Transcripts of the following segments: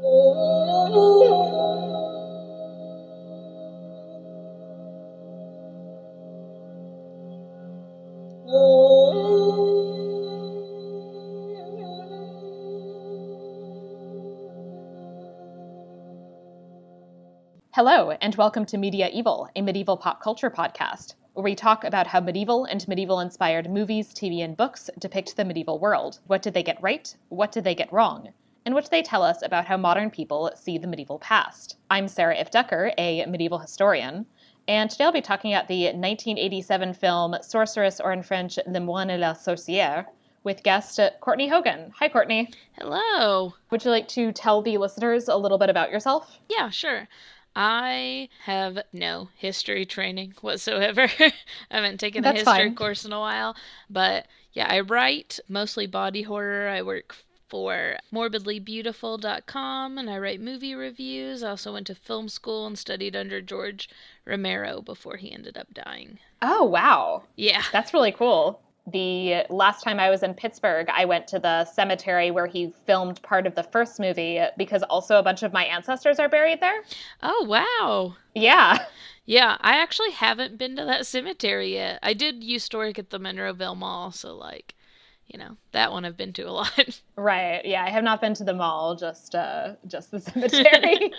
Hello, and welcome to Media-eval, a medieval pop culture podcast, where we talk about how medieval and medieval-inspired movies, TV, and books depict the medieval world. What did they get right? What did they get wrong? And what do they tell us about how modern people see the medieval past? I'm Sarah Ifft, a medieval historian, and today I'll be talking about the 1987 film Sorceress, or in French, Le Moine et la Sorciere, with guest Kourtnea Hogan. Hi, Kourtnea. Hello. Would you like to tell the listeners a little bit about yourself? Yeah, sure. I have no history training whatsoever. I haven't taken a history course in a while. But yeah, I write mostly body horror. I work for morbidlybeautiful.com and I write movie reviews. I also went to film school and studied under George Romero before he ended up dying. Oh, wow. Yeah. That's really cool. The last time I was in Pittsburgh, I went to the cemetery where he filmed part of the first movie because also a bunch of my ancestors are buried there. Oh, wow. Yeah. Yeah, I actually haven't been to that cemetery yet. I did used to work at the Monroeville Mall, so that one I've been to a lot. Right. Yeah, I have not been to the mall, just the cemetery.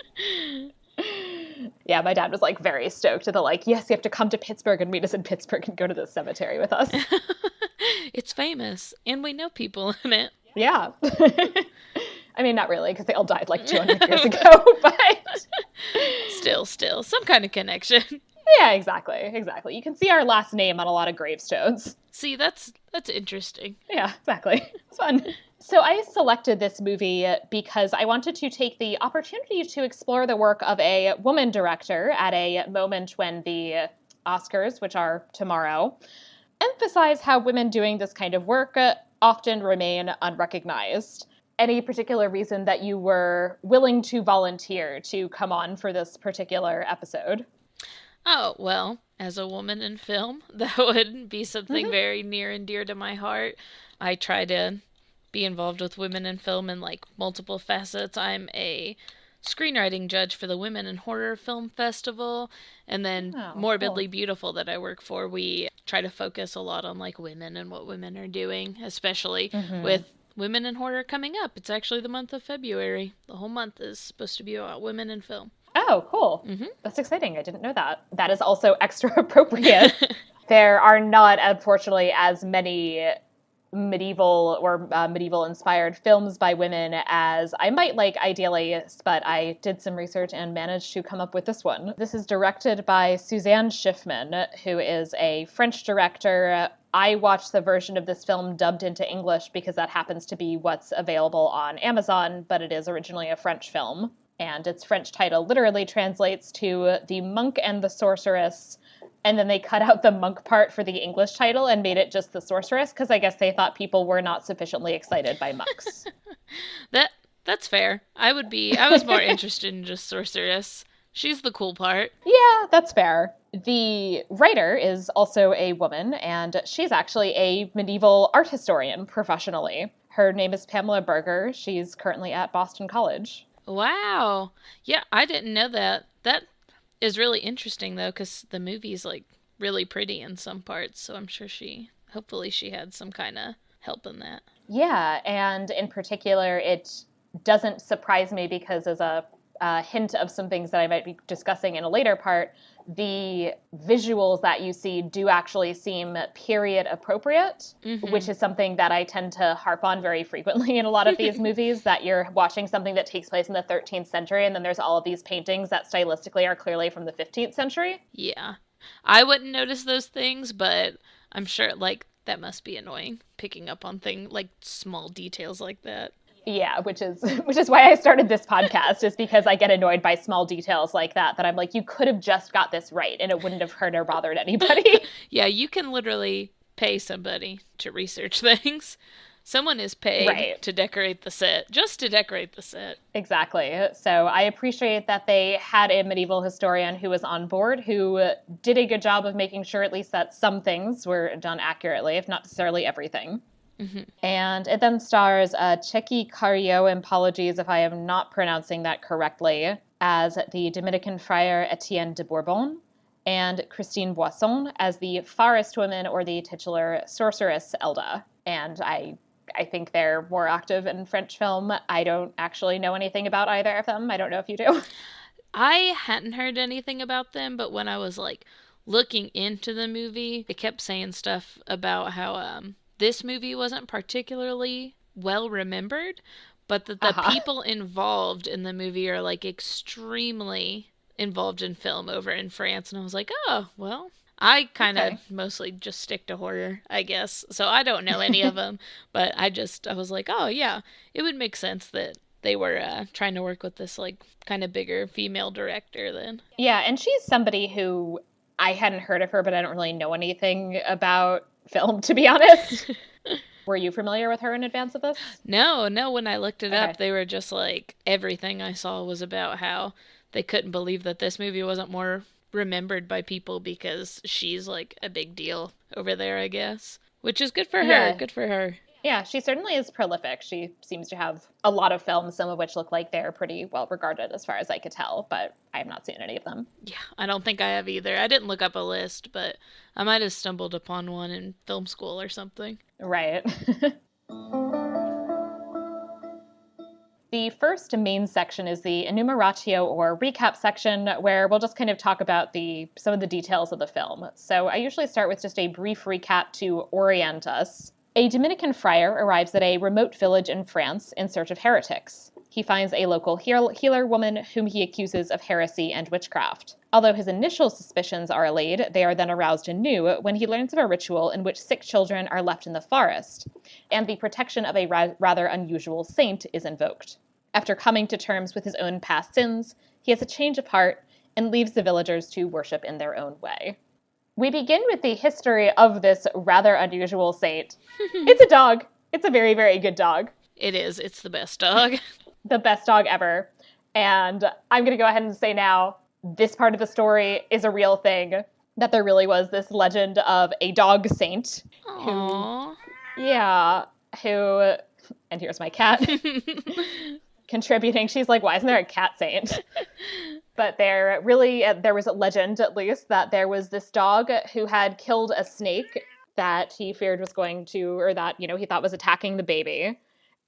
Yeah, my dad was very stoked. They're yes, you have to come to Pittsburgh and meet us in Pittsburgh and go to the cemetery with us. It's famous, and we know people in it. Yeah. I mean, not really, because they all died 200 years ago, but... Still, some kind of connection. Yeah, exactly. You can see our last name on a lot of gravestones. See, that's interesting. Yeah, exactly. It's fun. So I selected this movie because I wanted to take the opportunity to explore the work of a woman director at a moment when the Oscars, which are tomorrow, emphasize how women doing this kind of work often remain unrecognized. Any particular reason that you were willing to volunteer to come on for this particular episode? Oh, well, as a woman in film, that would be something very near and dear to my heart. I try to be involved with women in film in multiple facets. I'm a screenwriting judge for the Women in Horror Film Festival, and then Morbidly Beautiful that I work for, we try to focus a lot on women and what women are doing, especially with Women in Horror coming up. It's actually the month of February. The whole month is supposed to be about women in film. Oh, cool. That's exciting. I didn't know that. That is also extra appropriate. There are not, unfortunately, as many medieval or medieval-inspired films by women as I might like ideally, but I did some research and managed to come up with this one. This is directed by Suzanne Schiffman, who is a French director. I watched the version of this film dubbed into English because that happens to be what's available on Amazon, but it is originally a French film. And its French title literally translates to The Monk and the Sorceress. And then they cut out the monk part for the English title and made it just the Sorceress, because I guess they thought people were not sufficiently excited by monks. That's fair. I was more interested in just Sorceress. She's the cool part. Yeah, that's fair. The writer is also a woman, and she's actually a medieval art historian professionally. Her name is Pamela Berger. She's currently at Boston College. Wow. Yeah, I didn't know that. That is really interesting, though, because the movie's, really pretty in some parts, so I'm sure hopefully she had some kind of help in that. Yeah, and in particular, it doesn't surprise me because as a hint of some things that I might be discussing in a later part, the visuals that you see do actually seem period appropriate, which is something that I tend to harp on very frequently in a lot of these movies, that you're watching something that takes place in the 13th century and then there's all of these paintings that stylistically are clearly from the 15th century. Yeah. I wouldn't notice those things, but I'm sure that must be annoying, picking up on small details like that. Yeah, which is why I started this podcast, is because I get annoyed by small details like that I'm like, you could have just got this right and it wouldn't have hurt or bothered anybody. Yeah, you can literally pay somebody to research things. Someone is paid to decorate the set, just to decorate the set. Exactly. So I appreciate that they had a medieval historian who was on board, who did a good job of making sure at least that some things were done accurately, if not necessarily everything. And it then stars Cheikh Cario, and apologies if I am not pronouncing that correctly, as the Dominican friar Etienne de Bourbon, and Christine Boisson as the forest woman, or the titular sorceress Elda. And I think they're more active in French film. I don't actually know anything about either of them. I don't know if you do. I hadn't heard anything about them, but when I was like looking into the movie, it kept saying stuff about how this movie wasn't particularly well remembered, but that the people involved in the movie are like extremely involved in film over in France. And I was like, oh, well, I kind of mostly just stick to horror, I guess. So I don't know any of them, but I was like, oh, yeah, it would make sense that they were trying to work with this like kind of bigger female director then. Yeah, and she's somebody who I hadn't heard of her, but I don't really know anything about film, to be honest. Were you familiar with her in advance of this? No. When I looked it up, they were just like, everything I saw was about how they couldn't believe that this movie wasn't more remembered by people because she's like a big deal over there, I guess. Which is good for her. Yeah. Good for her. Yeah, she certainly is prolific. She seems to have a lot of films, some of which look like they're pretty well regarded as far as I could tell, but I have not seen any of them. Yeah, I don't think I have either. I didn't look up a list, but I might have stumbled upon one in film school or something. Right. The first main section is the enumeratio, or recap section, where we'll just kind of talk about some of the details of the film. So I usually start with just a brief recap to orient us. A Dominican friar arrives at a remote village in France in search of heretics. He finds a local healer woman whom he accuses of heresy and witchcraft. Although his initial suspicions are allayed, they are then aroused anew when he learns of a ritual in which sick children are left in the forest, and the protection of a rather unusual saint is invoked. After coming to terms with his own past sins, he has a change of heart and leaves the villagers to worship in their own way. We begin with the history of this rather unusual saint. It's a dog. It's a very, very good dog. It is. It's the best dog. The best dog ever. And I'm going to go ahead and say now, this part of the story is a real thing, that there really was this legend of a dog saint. Aww. Who, and here's my cat, contributing. She's like, why isn't there a cat saint? But there was a legend, at least, that there was this dog who had killed a snake that he feared was going to, or that, he thought was attacking the baby.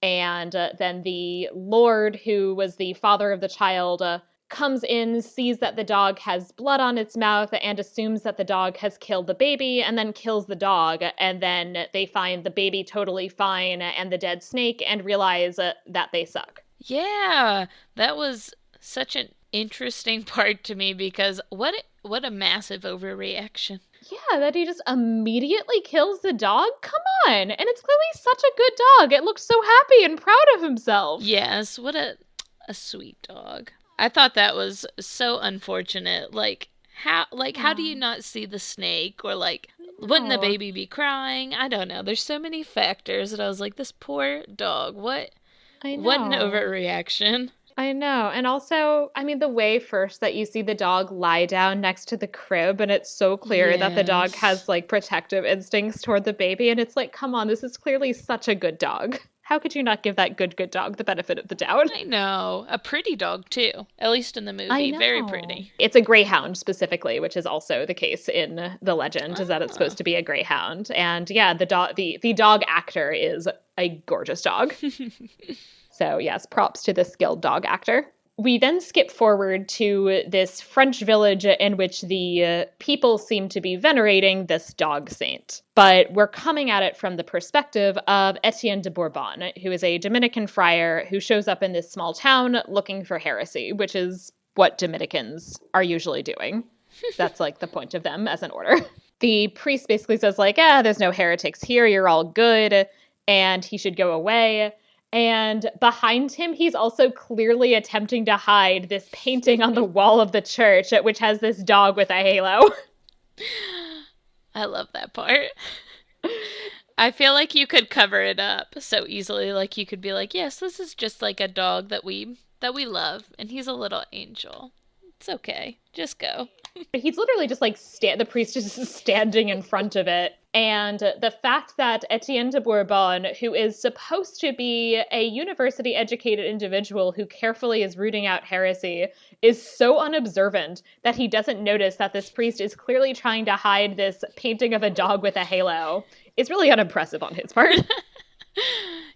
And then the Lord, who was the father of the child, comes in, sees that the dog has blood on its mouth, and assumes that the dog has killed the baby, and then kills the dog. And then they find the baby totally fine and the dead snake, and realize that they suck. Yeah, that was such an interesting part to me, because what a massive overreaction. Yeah, that he just immediately kills the dog? Come on! And it's clearly such a good dog. It looked so happy and proud of himself. Yes, what a sweet dog. I thought that was so unfortunate. How do you not see the snake? Or wouldn't the baby be crying? I don't know. There's so many factors that I was like, this poor dog. What an overreaction. I know. And also, the way first that you see the dog lie down next to the crib, and it's so clear that the dog has protective instincts toward the baby, and it's like, come on, this is clearly such a good dog. How could you not give that good dog the benefit of the doubt? I know. A pretty dog, too. At least in the movie. Very pretty. It's a greyhound, specifically, which is also the case in the legend, is that it's supposed to be a greyhound. And yeah, the dog actor is a gorgeous dog. So yes, props to the skilled dog actor. We then skip forward to this French village in which the people seem to be venerating this dog saint. But we're coming at it from the perspective of Etienne de Bourbon, who is a Dominican friar who shows up in this small town looking for heresy, which is what Dominicans are usually doing. That's the point of them as an order. The priest basically says there's no heretics here, you're all good, and he should go away. And behind him, he's also clearly attempting to hide this painting on the wall of the church, which has this dog with a halo. I love that part. I feel like you could cover it up so easily. You could be like, yes, this is just a dog that we love, and he's a little angel. It's okay. Just go. He's literally just the priest is just standing in front of it. And the fact that Etienne de Bourbon, who is supposed to be a university-educated individual who carefully is rooting out heresy, is so unobservant that he doesn't notice that this priest is clearly trying to hide this painting of a dog with a halo is really unimpressive on his part.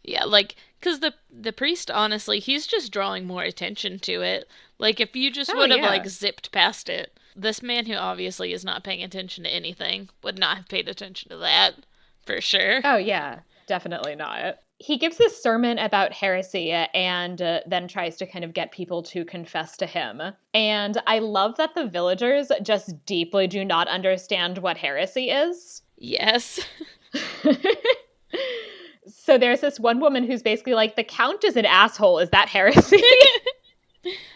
Yeah, like, because the priest, honestly, he's just drawing more attention to it. Like, if you just would have, like, zipped past it, this man who obviously is not paying attention to anything would not have paid attention to that, for sure. Oh, yeah, definitely not. He gives this sermon about heresy and then tries to kind of get people to confess to him. And I love that the villagers just deeply do not understand what heresy is. Yes. So there's this one woman who's basically like, the Count is an asshole. Is that heresy?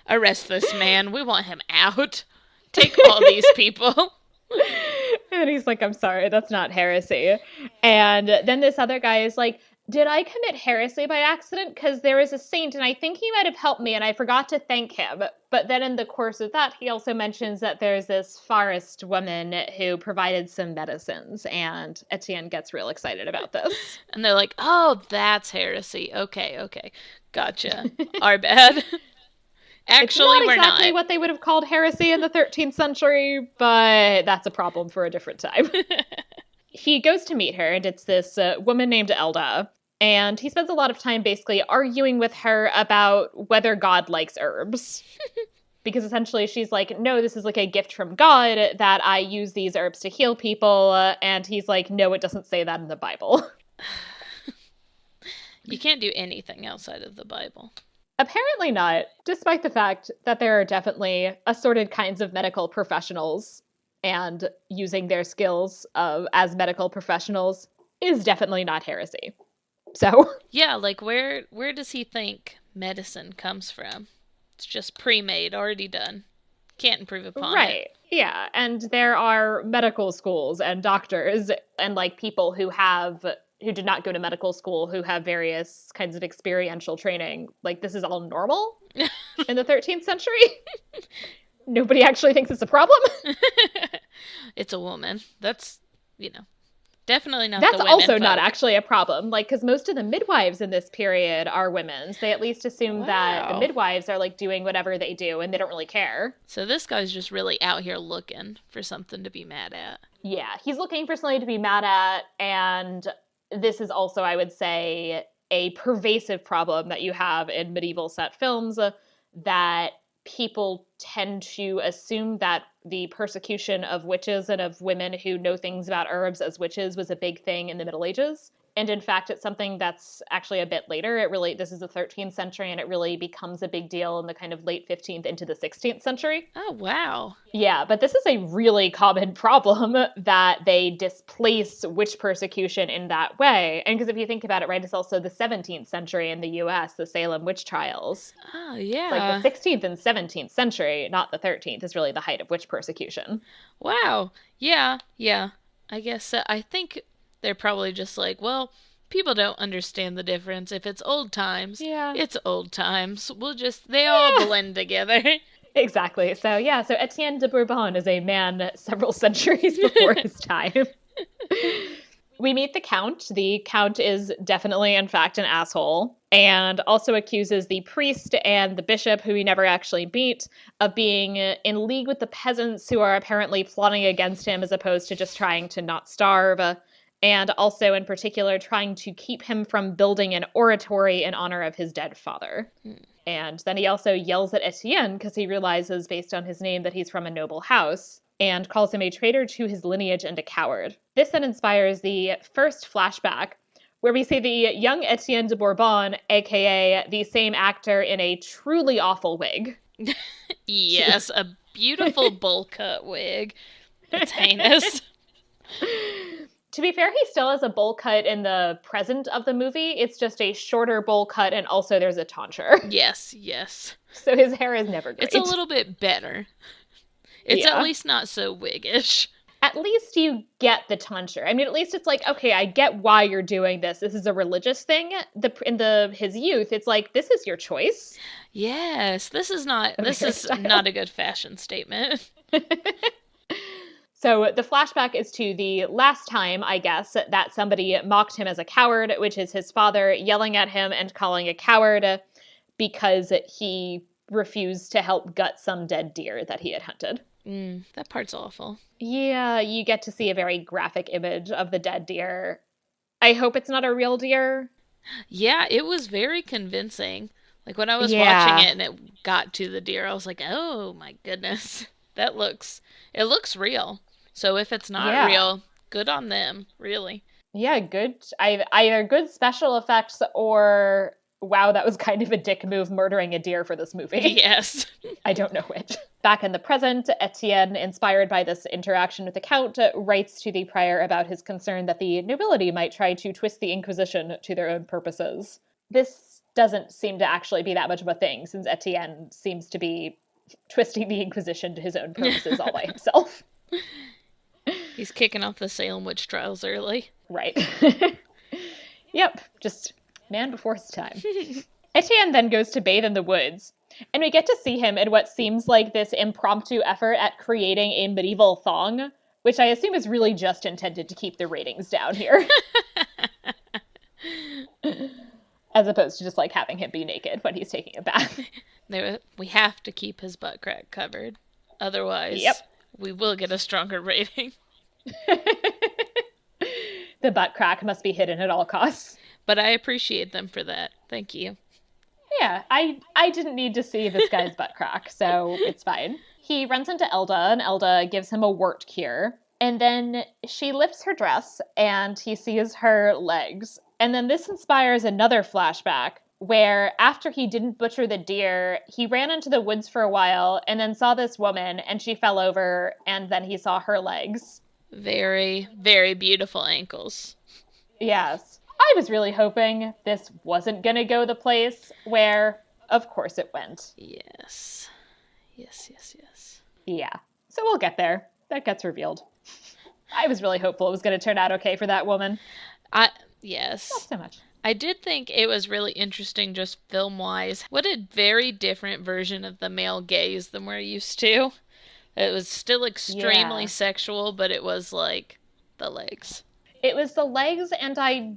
Arrest this man. We want him out. Take all these people. And he's like, I'm sorry, that's not heresy. And then this other guy is like, did I commit heresy by accident? Because there is a saint, and I think he might have helped me, and I forgot to thank him. But then in the course of that, he also mentions that there's this forest woman who provided some medicines, and Etienne gets real excited about this. And they're like, oh, that's heresy. Okay. Gotcha. Our bad. Actually, it's not exactly not what they would have called heresy in the 13th century, but that's a problem for a different time. He goes to meet her, and it's this woman named Elda, and he spends a lot of time basically arguing with her about whether God likes herbs. Because essentially she's like, no, this is like a gift from God that I use these herbs to heal people, and he's like, no, it doesn't say that in the Bible. You can't do anything outside of the Bible. Apparently not, despite the fact that there are definitely assorted kinds of medical professionals, and using their skills as medical professionals is definitely not heresy. So yeah, like where does he think medicine comes from? It's just pre-made, already done. Can't improve upon it. Right. Yeah, and there are medical schools and doctors and like people who did not go to medical school, who have various kinds of experiential training. Like, this is all normal in the 13th century. Nobody actually thinks it's a problem. It's a woman. That's, definitely not That's the women also folk. not actually a problem. Like, because most of the midwives in this period are women. So they at least assume that the midwives are, like, doing whatever they do and they don't really care. So this guy's just really out here looking for something to be mad at. Yeah, he's looking for something to be mad at, and this is also, I would say, a pervasive problem that you have in medieval set films, that people tend to assume that the persecution of witches and of women who know things about herbs as witches was a big thing in the Middle Ages. And in fact, it's something that's actually a bit later. This is the 13th century, and it really becomes a big deal in the kind of late 15th into the 16th century. Oh, wow. Yeah, but this is a really common problem that they displace witch persecution in that way. And because if you think about it, right, it's also the 17th century in the U.S., the Salem witch trials. Oh, yeah. Like the 16th and 17th century, not the 13th, is really the height of witch persecution. Wow. Yeah. I guess I think they're probably just like, well, people don't understand the difference. If it's old times, it's old times. They all blend together. Exactly. So Etienne de Bourbon is a man several centuries before his time. We meet the Count. The Count is definitely, in fact, an asshole, and also accuses the priest and the bishop, who we never actually meet, of being in league with the peasants who are apparently plotting against him as opposed to just trying to not starve. And also, in particular, trying to keep him from building an oratory in honor of his dead father. And then he also yells at Etienne because he realizes, based on his name, that he's from a noble house, and calls him a traitor to his lineage and a coward. This then inspires the first flashback, where we see the young Etienne de Bourbon, a.k.a. the same actor in a truly awful wig. Yes, a beautiful bowl cut wig. It's heinous. To be fair, he still has a bowl cut in the present of the movie. It's just a shorter bowl cut, and also there's a tonsure. Yes. So his hair is never great. It's a little bit better. It's at least not so wiggish. At least you get the tonsure. I mean, at least it's like, okay, I get why you're doing this. This is a religious thing. In his youth, it's like, this is your choice. Yes, this is not a good fashion statement. So the flashback is to the last time, I guess, that somebody mocked him as a coward, which is his father yelling at him and calling a coward because he refused to help gut some dead deer that he had hunted. That part's awful. Yeah, you get to see a very graphic image of the dead deer. I hope it's not a real deer. Yeah, it was very convincing. Like when I was watching it and it got to the deer, I was like, oh my goodness. It looks real. So if it's not real, good on them, really. Yeah, good. Either good special effects or, wow, that was kind of a dick move murdering a deer for this movie. Yes. I don't know which. Back in the present, Etienne, inspired by this interaction with the Count, writes to the prior about his concern that the nobility might try to twist the Inquisition to their own purposes. This doesn't seem to actually be that much of a thing, since Etienne seems to be twisting the Inquisition to his own purposes all by himself. He's kicking off the Salem witch trials early. Right. Yep, just man before his time. Etienne then goes to bathe in the woods, and we get to see him in what seems like this impromptu effort at creating a medieval thong, which I assume is really just intended to keep the ratings down here. As opposed to just like having him be naked when he's taking a bath. We have to keep his butt crack covered. Otherwise, we will get a stronger rating. The butt crack must be hidden at all costs. But I appreciate them for that. Thank you. Yeah, I didn't need to see this guy's butt crack, so it's fine. He runs into Elda, and Elda gives him a wart cure. And then she lifts her dress, and he sees her legs. And then this inspires another flashback, where after he didn't butcher the deer, he ran into the woods for a while, and then saw this woman, and she fell over, and then he saw her legs. Very, very beautiful ankles. Yes. I was really hoping this wasn't going to go the place where, of course, it went. Yes. Yes. Yeah. So we'll get there. That gets revealed. I was really hopeful it was going to turn out okay for that woman. Yes. Not so much. I did think it was really interesting just film-wise. What a very different version of the male gaze than we're used to. It was still extremely sexual, but it was like the legs. It was the legs, and I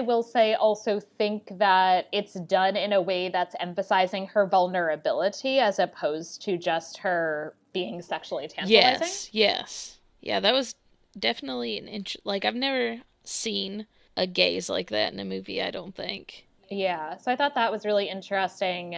will say, also think that it's done in a way that's emphasizing her vulnerability as opposed to just her being sexually tantalizing. Yes. Yeah, that was definitely like, I've never seen a gaze like that in a movie, I don't think. Yeah, so I thought that was really interesting.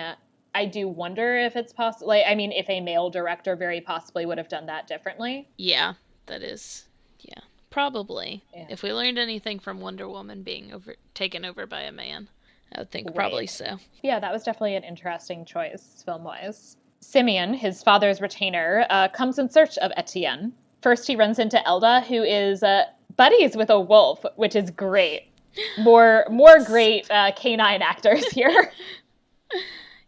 I do wonder if it's possible. Like, I mean, if a male director very possibly would have done that differently. Yeah, that is. Yeah, probably. Yeah. If we learned anything from Wonder Woman being taken over by a man, I would think probably so. Yeah, that was definitely an interesting choice, film-wise. Simeon, his father's retainer, comes in search of Etienne. First, he runs into Elda, who is buddies with a wolf, which is great. More great canine actors here.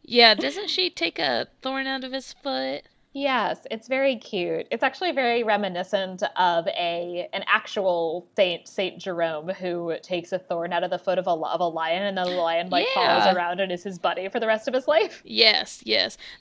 Yeah, doesn't she take a thorn out of his foot? Yes, it's very cute. It's actually very reminiscent of an actual Saint Jerome who takes a thorn out of the foot of a lion, and then the lion follows around and is his buddy for the rest of his life. Yes,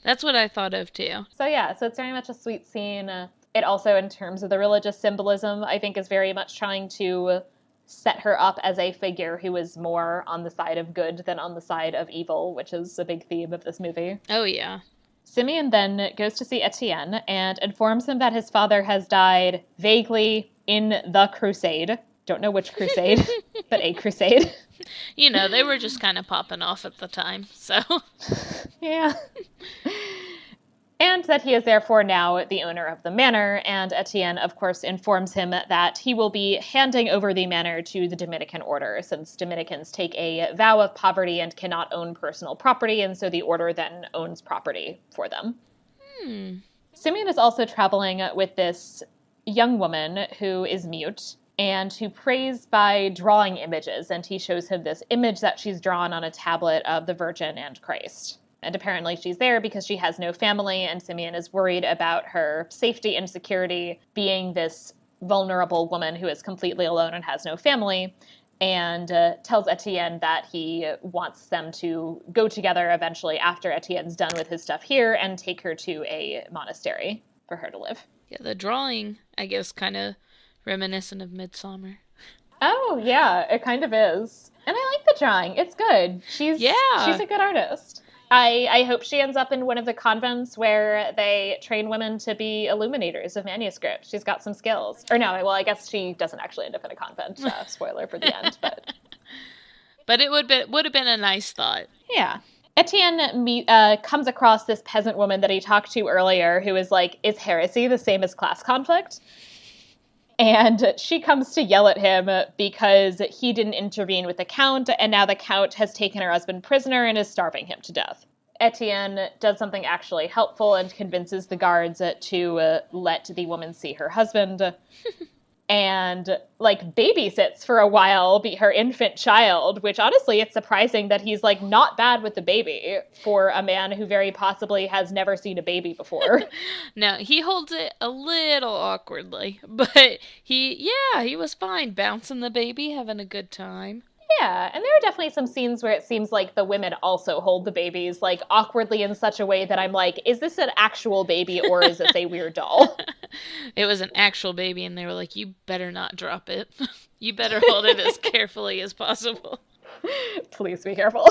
that's what I thought of too. So it's very much a sweet scene. It also, in terms of the religious symbolism, I think is very much trying to set her up as a figure who is more on the side of good than on the side of evil, which is a big theme of this movie. Oh, yeah. Simeon then goes to see Etienne and informs him that his father has died vaguely in the crusade. Don't know which crusade, but a crusade. You know, they were just kind of popping off at the time, so. Yeah. And that he is therefore now the owner of the manor, and Etienne, of course, informs him that he will be handing over the manor to the Dominican order, since Dominicans take a vow of poverty and cannot own personal property, and so the order then owns property for them. Simeon is also traveling with this young woman who is mute, and who prays by drawing images, and he shows him this image that she's drawn on a tablet of the Virgin and Christ. And apparently she's there because she has no family, and Simeon is worried about her safety and security being this vulnerable woman who is completely alone and has no family, and tells Etienne that he wants them to go together eventually after Etienne's done with his stuff here and take her to a monastery for her to live. Yeah, the drawing, I guess, kind of reminiscent of Midsummer. Oh, yeah, it kind of is. And I like the drawing. It's good. She's Yeah. a good artist. I hope she ends up in one of the convents where they train women to be illuminators of manuscripts. She's got some skills. Or no, well, I guess she doesn't actually end up in a convent. Spoiler for the end, but But it would have been a nice thought. yeah. Etienne comes across this peasant woman that he talked to earlier who is like, is heresy the same as class conflict? And she comes to yell at him because he didn't intervene with the Count, and now the Count has taken her husband prisoner and is starving him to death. Etienne does something actually helpful and convinces the guards to let the woman see her husband. And like babysits for a while her infant child, which honestly it's surprising that he's like not bad with the baby for a man who very possibly has never seen a baby before. No, he holds it a little awkwardly, but he was fine bouncing the baby, having a good time. Yeah, and there are definitely some scenes where it seems like the women also hold the babies, like, awkwardly in such a way that I'm like, is this an actual baby or is this a weird doll? It was an actual baby, and they were like, you better not drop it. You better hold it as carefully as possible. Please be careful.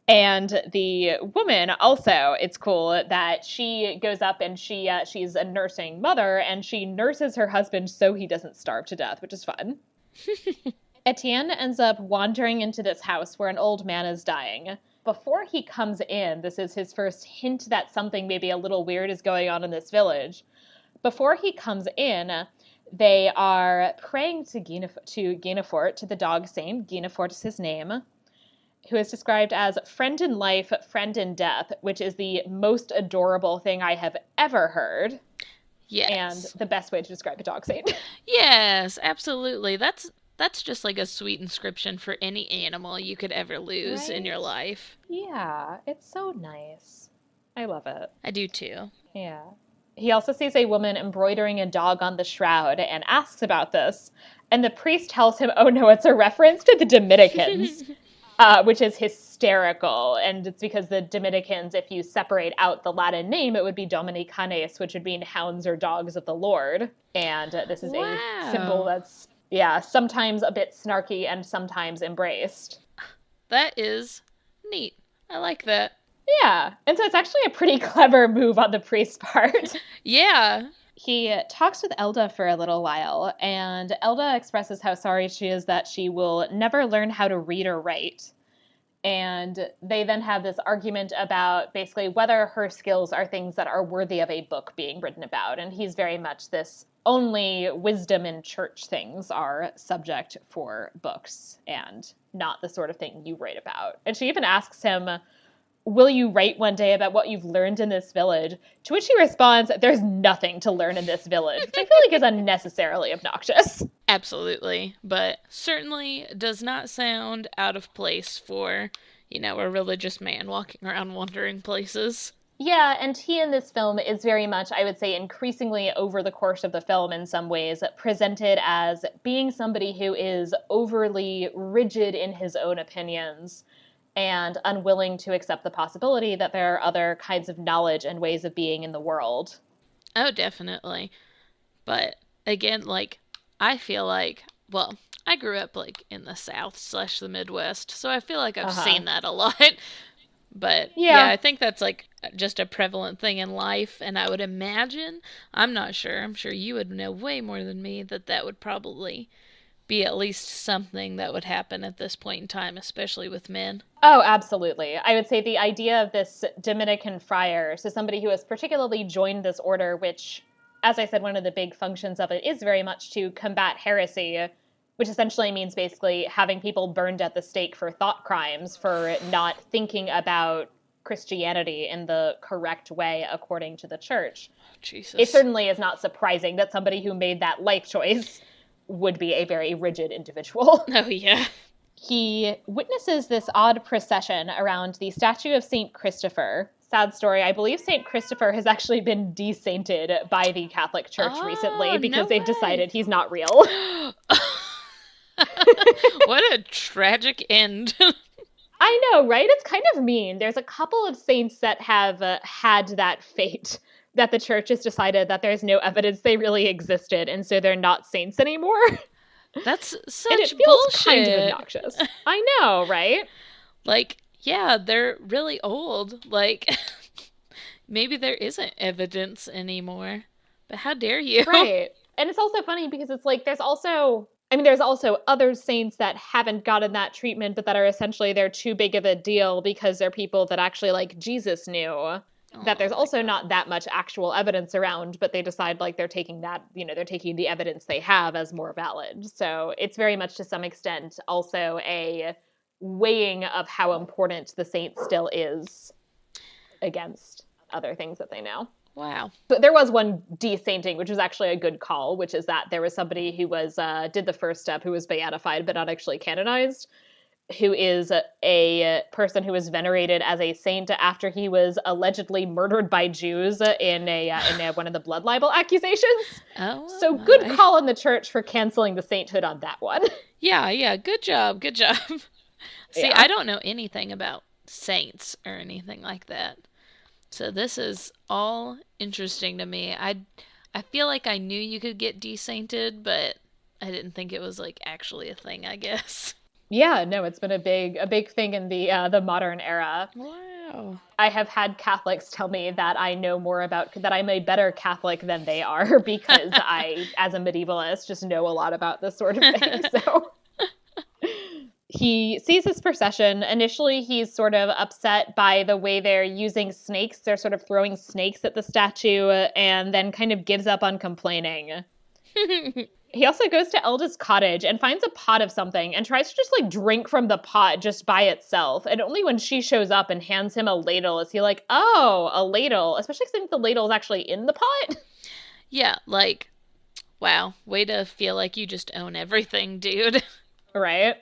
And the woman also, it's cool that she goes up and she's a nursing mother, and she nurses her husband so he doesn't starve to death, which is fun. Etienne ends up wandering into this house where an old man is dying. Before he comes in, this is his first hint that something maybe a little weird is going on in this village. Before he comes in, they are praying to Guinefort, to the dog saint. Guinefort is his name, who is described as friend in life, friend in death, which is the most adorable thing I have ever heard. Yes. And the best way to describe a dog saint. Yes, absolutely. That's just like a sweet inscription for any animal you could ever lose in your life. Yeah, it's so nice. I love it. I do too. Yeah. He also sees a woman embroidering a dog on the shroud and asks about this. And the priest tells him, oh no, it's a reference to the Dominicans. Which is hysterical. And it's because the Dominicans, if you separate out the Latin name, it would be Dominicanes, which would mean hounds or dogs of the Lord. And this is a symbol that's, sometimes a bit snarky and sometimes embraced. That is neat. I like that. Yeah. And so it's actually a pretty clever move on the priest's part. Yeah. He talks with Elda for a little while, and Elda expresses how sorry she is that she will never learn how to read or write. And they then have this argument about basically whether her skills are things that are worthy of a book being written about. And he's very much this only wisdom in church things are subject for books and not the sort of thing you write about. And she even asks him, will you write one day about what you've learned in this village? To which he responds, there's nothing to learn in this village, which I feel like is unnecessarily obnoxious. Absolutely. But certainly does not sound out of place for, a religious man walking around wandering places. Yeah, and he in this film is very much, I would say, increasingly over the course of the film in some ways, presented as being somebody who is overly rigid in his own opinions and unwilling to accept the possibility that there are other kinds of knowledge and ways of being in the world. Oh, definitely. But again, I feel like, I grew up in the South / the Midwest, so I feel like I've seen that a lot. But yeah, I think that's just a prevalent thing in life, and I would imagine, I'm not sure, I'm sure you would know way more than me, that would probably be at least something that would happen at this point in time, especially with men. Oh, absolutely. I would say the idea of this Dominican friar, so somebody who has particularly joined this order, which, as I said, one of the big functions of it is very much to combat heresy, which essentially means basically having people burned at the stake for thought crimes, for not thinking about Christianity in the correct way according to the church. Jesus. It certainly is not surprising that somebody who made that life choice would be a very rigid individual. Oh, yeah. He witnesses this odd procession around the statue of St. Christopher. Sad story. I believe St. Christopher has actually been desainted by the Catholic Church recently because they've decided he's not real. What a tragic end. I know, right? It's kind of mean. There's a couple of saints that have had that fate that the church has decided that there's no evidence they really existed, and so they're not saints anymore. That's And such it feels bullshit. kind of obnoxious. I know, right? Like, yeah, they're really old. Like, maybe there isn't evidence anymore. But how dare you? Right. And it's also funny because it's like there's also other saints that haven't gotten that treatment, but that are essentially they're too big of a deal because they're people that actually like Jesus knew. That there's also not that much actual evidence around, but they decide like they're taking that, they're taking the evidence they have as more valid. So it's very much to some extent also a weighing of how important the saint still is against other things that they know. Wow. But there was one desainting, which was actually a good call, which is that there was somebody who was did the first step who was beatified but not actually canonized, who is a person who was venerated as a saint after he was allegedly murdered by Jews in one of the blood libel accusations. Oh, so good call in the church for canceling the sainthood on that one. Yeah, good job. See, I don't know anything about saints or anything like that. So this is all interesting to me. I feel like I knew you could get desainted, but I didn't think it was like actually a thing, I guess. Yeah, no, it's been a big thing in the modern era. Wow. I have had Catholics tell me that that I'm a better Catholic than they are because I, as a medievalist, just know a lot about this sort of thing. So he sees this procession. Initially, he's sort of upset by the way they're using snakes. They're sort of throwing snakes at the statue and then kind of gives up on complaining. He also goes to Elda's cottage and finds a pot of something and tries to just like drink from the pot just by itself. And only when she shows up and hands him a ladle is he like, oh, a ladle. Especially since the ladle is actually in the pot. Yeah, like, wow, way to feel like you just own everything, dude. Right?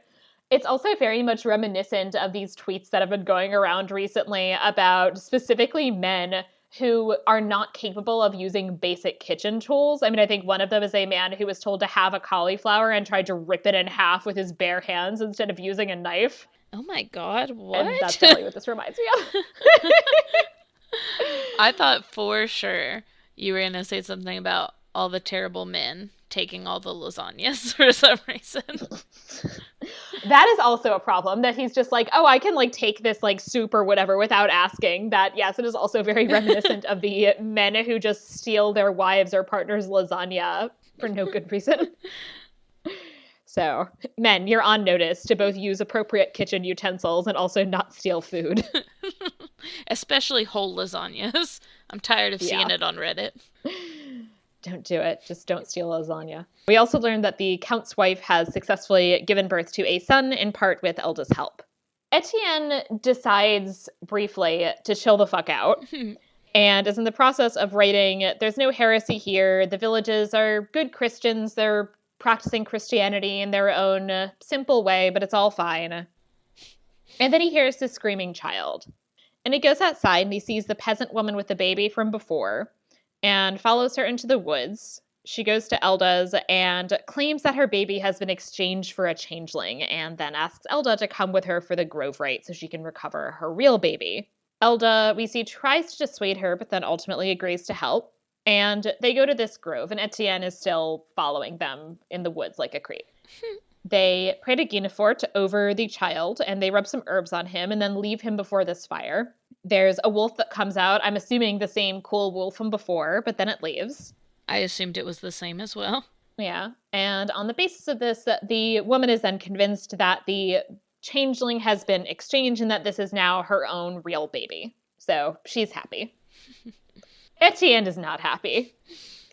It's also very much reminiscent of these tweets that have been going around recently about specifically men who are not capable of using basic kitchen tools. I mean, I think one of them is a man who was told to have a cauliflower and tried to rip it in half with his bare hands instead of using a knife. Oh my god, what? And that's definitely what this reminds me of. I thought for sure you were going to say something about all the terrible men taking all the lasagnas for some reason. That is also a problem, that he's just like, oh, I can like take this like soup or whatever without asking. That, yes, it is also very reminiscent of the men who just steal their wives or partners' lasagna for no good reason. So, men, you're on notice to both use appropriate kitchen utensils and also not steal food. Especially whole lasagnas. I'm tired of seeing it on Reddit. Don't do it. Just don't steal lasagna. We also learned that the Count's wife has successfully given birth to a son, in part with Elda's help. Etienne decides briefly to chill the fuck out and is in the process of writing, there's no heresy here. The villages are good Christians. They're practicing Christianity in their own simple way, but it's all fine. And then he hears this screaming child. And he goes outside and he sees the peasant woman with the baby from before and follows her into the woods. She goes to Elda's and claims that her baby has been exchanged for a changeling, and then asks Elda to come with her for the grove rite so she can recover her real baby. Elda, we see, tries to dissuade her, but then ultimately agrees to help. And they go to this grove, and Etienne is still following them in the woods like a creep. They pray to Guinefort over the child, and they rub some herbs on him and then leave him before this fire. There's a wolf that comes out. I'm assuming the same cool wolf from before, but then it leaves. I assumed it was the same as well. Yeah. And on the basis of this, the woman is then convinced that the changeling has been exchanged and that this is now her own real baby. So she's happy. Etienne is not happy.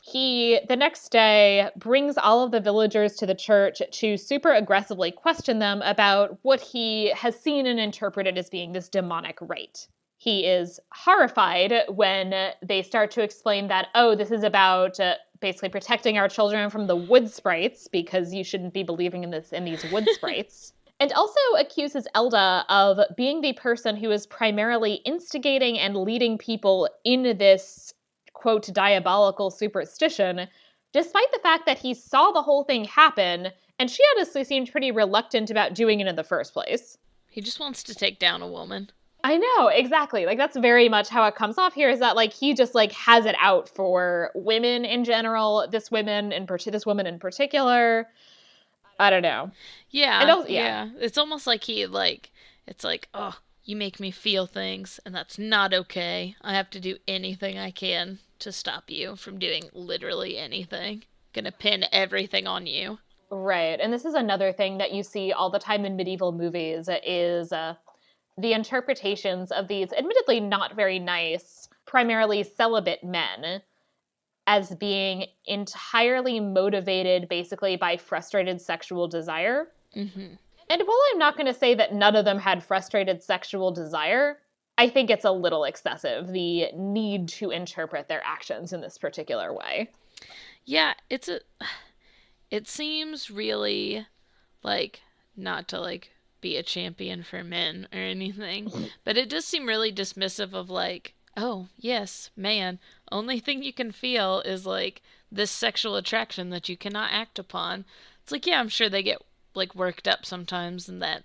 He, the next day, brings all of the villagers to the church to super aggressively question them about what he has seen and interpreted as being this demonic rite. He is horrified when they start to explain that, oh, this is about basically protecting our children from the wood sprites, because you shouldn't be believing in these wood sprites. And also accuses Elda of being the person who is primarily instigating and leading people in this, quote, diabolical superstition, despite the fact that he saw the whole thing happen, and she honestly seemed pretty reluctant about doing it in the first place. He just wants to take down a woman. I know, exactly. Like, that's very much how it comes off here, is that, like, he just, like, has it out for women in general, this woman in particular. I don't know. And Yeah, also, yeah. yeah. It's almost like it's like, oh, you make me feel things, and that's not okay. I have to do anything I can to stop you from doing literally anything. Gonna pin everything on you. Right. And this is another thing that you see all the time in medieval movies is the interpretations of these admittedly not very nice, primarily celibate men as being entirely motivated basically by frustrated sexual desire. Mm-hmm. And while I'm not going to say that none of them had frustrated sexual desire, I think it's a little excessive, the need to interpret their actions in this particular way. Yeah, it seems really like, not to like be a champion for men or anything, but it does seem really dismissive of like, oh, yes, man, only thing you can feel is like this sexual attraction that you cannot act upon. It's like, yeah, I'm sure they get like worked up sometimes and that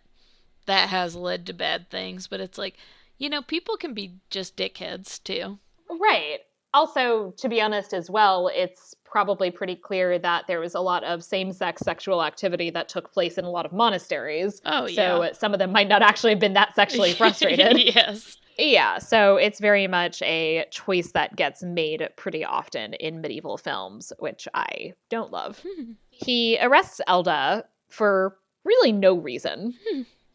has led to bad things, but it's like, people can be just dickheads too. Right. Also, to be honest as well, it's probably pretty clear that there was a lot of same-sex sexual activity that took place in a lot of monasteries. Oh, so yeah. some of them might not actually have been that sexually frustrated. Yes. Yeah, so it's very much a choice that gets made pretty often in medieval films, which I don't love. He arrests Elda for really no reason.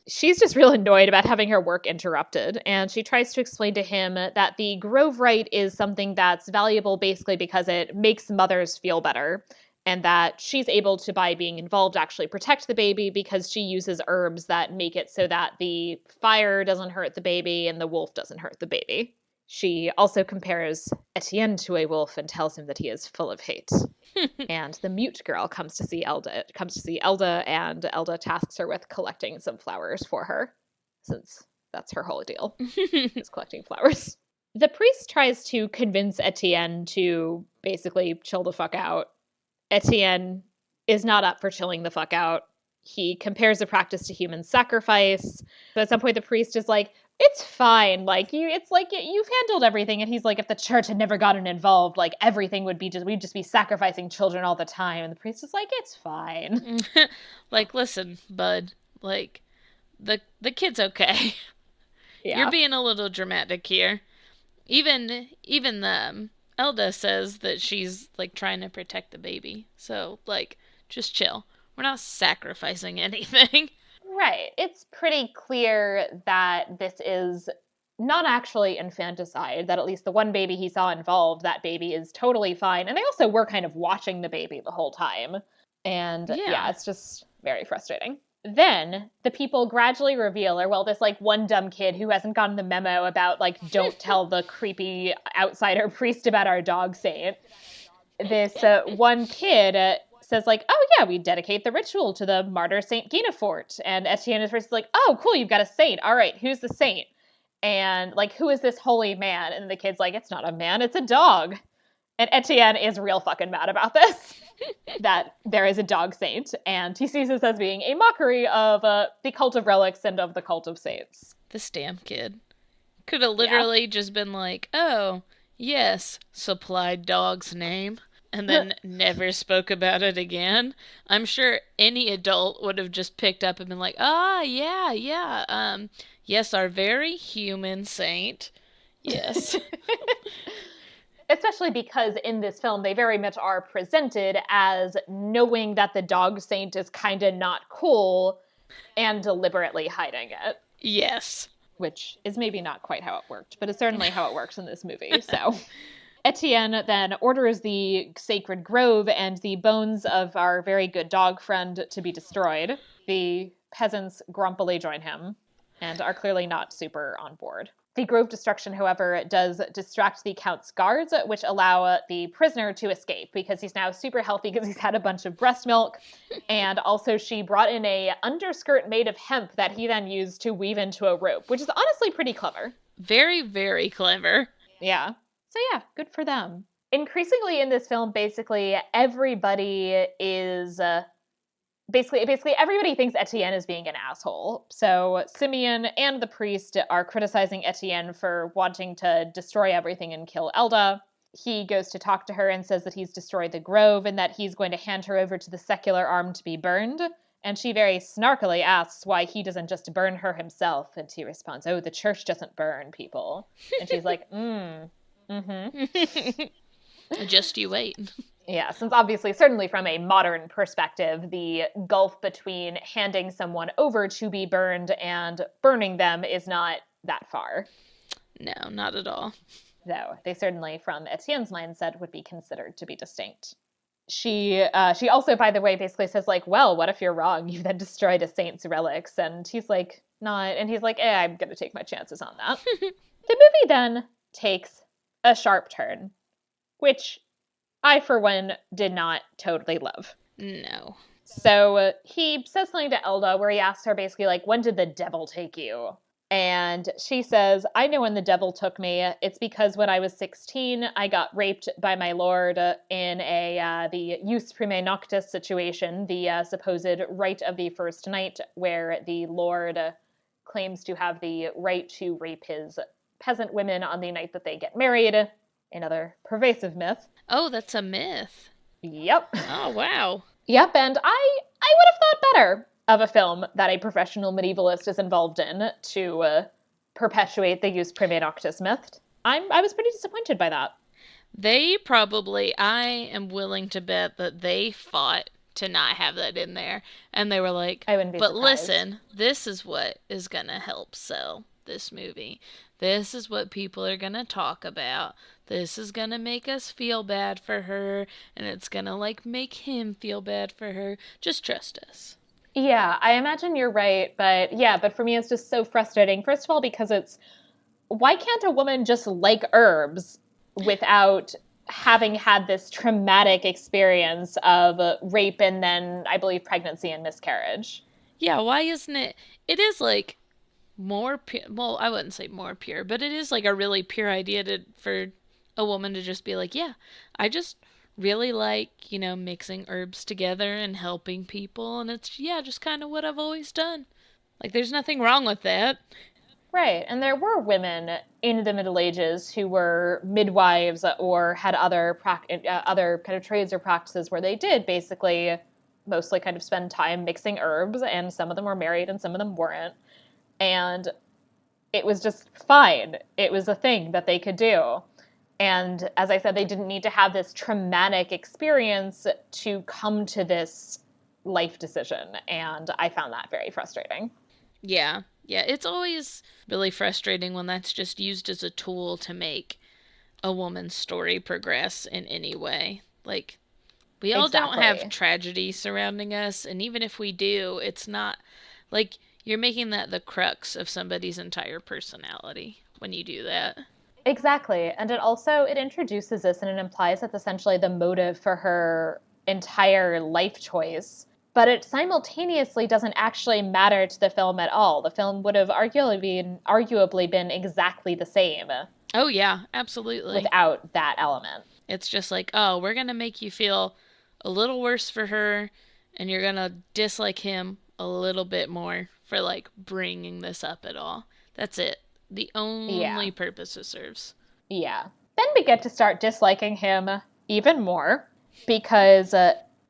She's just real annoyed about having her work interrupted, and she tries to explain to him that the Grove Rite is something that's valuable basically because it makes mothers feel better, and that she's able to, by being involved, actually protect the baby because she uses herbs that make it so that the fire doesn't hurt the baby and the wolf doesn't hurt the baby. She also compares Etienne to a wolf and tells him that he is full of hate. And the mute girl comes to see Elda, and Elda tasks her with collecting some flowers for her, since that's her whole deal, is collecting flowers. The priest tries to convince Etienne to basically chill the fuck out. Etienne is not up for chilling the fuck out. He compares the practice to human sacrifice. So at some point, the priest is like, it's fine. Like, it's like you've handled everything. And he's like, if the church had never gotten involved, like everything would be we'd just be sacrificing children all the time. And the priest is like, it's fine. Like, listen, bud, like the kid's okay. Yeah. You're being a little dramatic here. Even Elda says that she's like trying to protect the baby. So, like, just chill. We're not sacrificing anything. Right. It's pretty clear that this is not actually infanticide, that at least the one baby he saw involved, that baby is totally fine. And they also were kind of watching the baby the whole time. And yeah, it's just very frustrating. Then the people gradually reveal, or well, this like one dumb kid who hasn't gotten the memo about like, don't tell the creepy outsider priest about our dog saint. This one kid says like, oh yeah, we dedicate the ritual to the martyr Saint Guinefort. And Etienne is first like, oh cool, you've got a saint. All right, who's the saint? And like, who is this holy man? And the kid's like, it's not a man, it's a dog. And Etienne is real fucking mad about this, that there is a dog saint. And he sees this as being a mockery of the cult of relics and of the cult of saints. This damn kid could have literally just been like, oh, yes, supplied dog's name. And then never spoke about it again. I'm sure any adult would have just picked up and been like, yeah, yes, our very human saint. Yes. Especially because in this film, they very much are presented as knowing that the dog saint is kind of not cool and deliberately hiding it. Yes. Which is maybe not quite how it worked, but it's certainly how it works in this movie, so... Etienne then orders the sacred grove and the bones of our very good dog friend to be destroyed. The peasants grumpily join him and are clearly not super on board. The grove destruction, however, does distract the Count's guards, which allow the prisoner to escape because he's now super healthy because he's had a bunch of breast milk. And also she brought in a underskirt made of hemp that he then used to weave into a rope, which is honestly pretty clever. Very, very clever. Yeah. So yeah, good for them. Increasingly in this film, basically, everybody is basically everybody thinks Etienne is being an asshole. So Simeon and the priest are criticizing Etienne for wanting to destroy everything and kill Elda. He goes to talk to her and says that he's destroyed the grove and that he's going to hand her over to the secular arm to be burned. And she very snarkily asks why he doesn't just burn her himself. And he responds, "Oh, the church doesn't burn people." And she's like, Just you wait. Yeah, since obviously, certainly from a modern perspective, the gulf between handing someone over to be burned and burning them is not that far. No, not at all. Though they certainly, from Etienne's mindset, would be considered to be distinct. She also, by the way, basically says, like, well, what if you're wrong? You then destroyed a saint's relics. And he's like, not. And he's like, I'm going to take my chances on that. The movie then takes a sharp turn, which I, for one, did not totally love. No. So he says something to Elda where he asks her basically, like, when did the devil take you? And she says, I know when the devil took me. It's because when I was 16, I got raped by my lord in the jus prime noctis situation, the supposed rite of the first night, where the lord claims to have the right to rape his peasant women on the night that they get married. Another pervasive myth. Oh, that's a myth. Yep. Oh, wow. Yep, and I would have thought better of a film that a professional medievalist is involved in to perpetuate the jus prime noctis myth. I was pretty disappointed by that. I am willing to bet that they fought to not have that in there. And they were like, I wouldn't be but surprised. listen, this is what is going to help sell this movie. This is what people are going to talk about. This is going to make us feel bad for her. And it's going to, like, make him feel bad for her. Just trust us. Yeah, I imagine you're right, but for me it's just so frustrating. First of all, because why can't a woman just like herbs without having had this traumatic experience of rape and then, I believe, pregnancy and miscarriage? Yeah, why isn't it? It is, like, more pure. Well, I wouldn't say more pure, but it is, like, a really pure idea for a woman to just be like, yeah, I just really like, mixing herbs together and helping people. And it's, just kind of what I've always done. Like, there's nothing wrong with that. Right. And there were women in the Middle Ages who were midwives or had other kind of trades or practices where they did basically mostly kind of spend time mixing herbs. And some of them were married and some of them weren't. And it was just fine. It was a thing that they could do. And as I said, they didn't need to have this traumatic experience to come to this life decision. And I found that very frustrating. Yeah. Yeah, it's always really frustrating when that's just used as a tool to make a woman's story progress in any way. Like, we all don't have tragedy surrounding us. And even if we do, it's not like you're making that the crux of somebody's entire personality when you do that. Exactly. And it introduces this and it implies that's essentially the motive for her entire life choice. But it simultaneously doesn't actually matter to the film at all. The film would have arguably been exactly the same. Oh, yeah, absolutely. Without that element. It's just like, oh, we're going to make you feel a little worse for her, and you're going to dislike him a little bit more for, like, bringing this up at all. That's it. The only purpose it serves. Yeah. Then we get to start disliking him even more because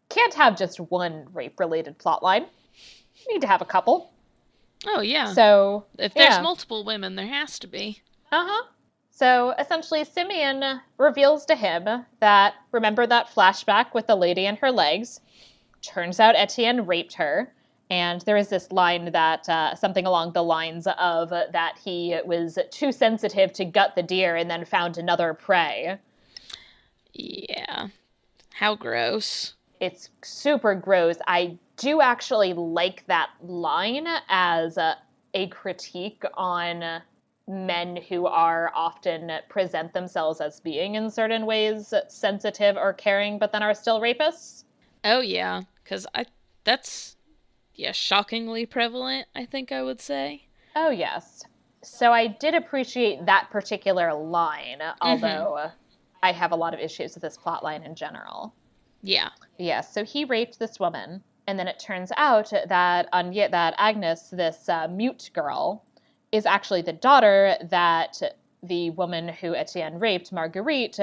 can't have just one rape-related plotline. You need to have a couple. Oh, yeah. So, if there's multiple women, there has to be. Uh-huh. So, essentially, Simeon reveals to him that, remember that flashback with the lady and her legs? Turns out Etienne raped her. And there is this line that, something along the lines of that he was too sensitive to gut the deer and then found another prey. Yeah. How gross. It's super gross. I do actually like that line as a critique on men who are often present themselves as being in certain ways sensitive or caring, but then are still rapists. Oh, yeah. Because that's... yeah, shockingly prevalent, I think I would say. Oh, yes. So I did appreciate that particular line, although I have a lot of issues with this plot line in general. Yeah. Yeah, so he raped this woman, And then it turns out that that Agnes, this mute girl, is actually the daughter that the woman who Etienne raped, Marguerite,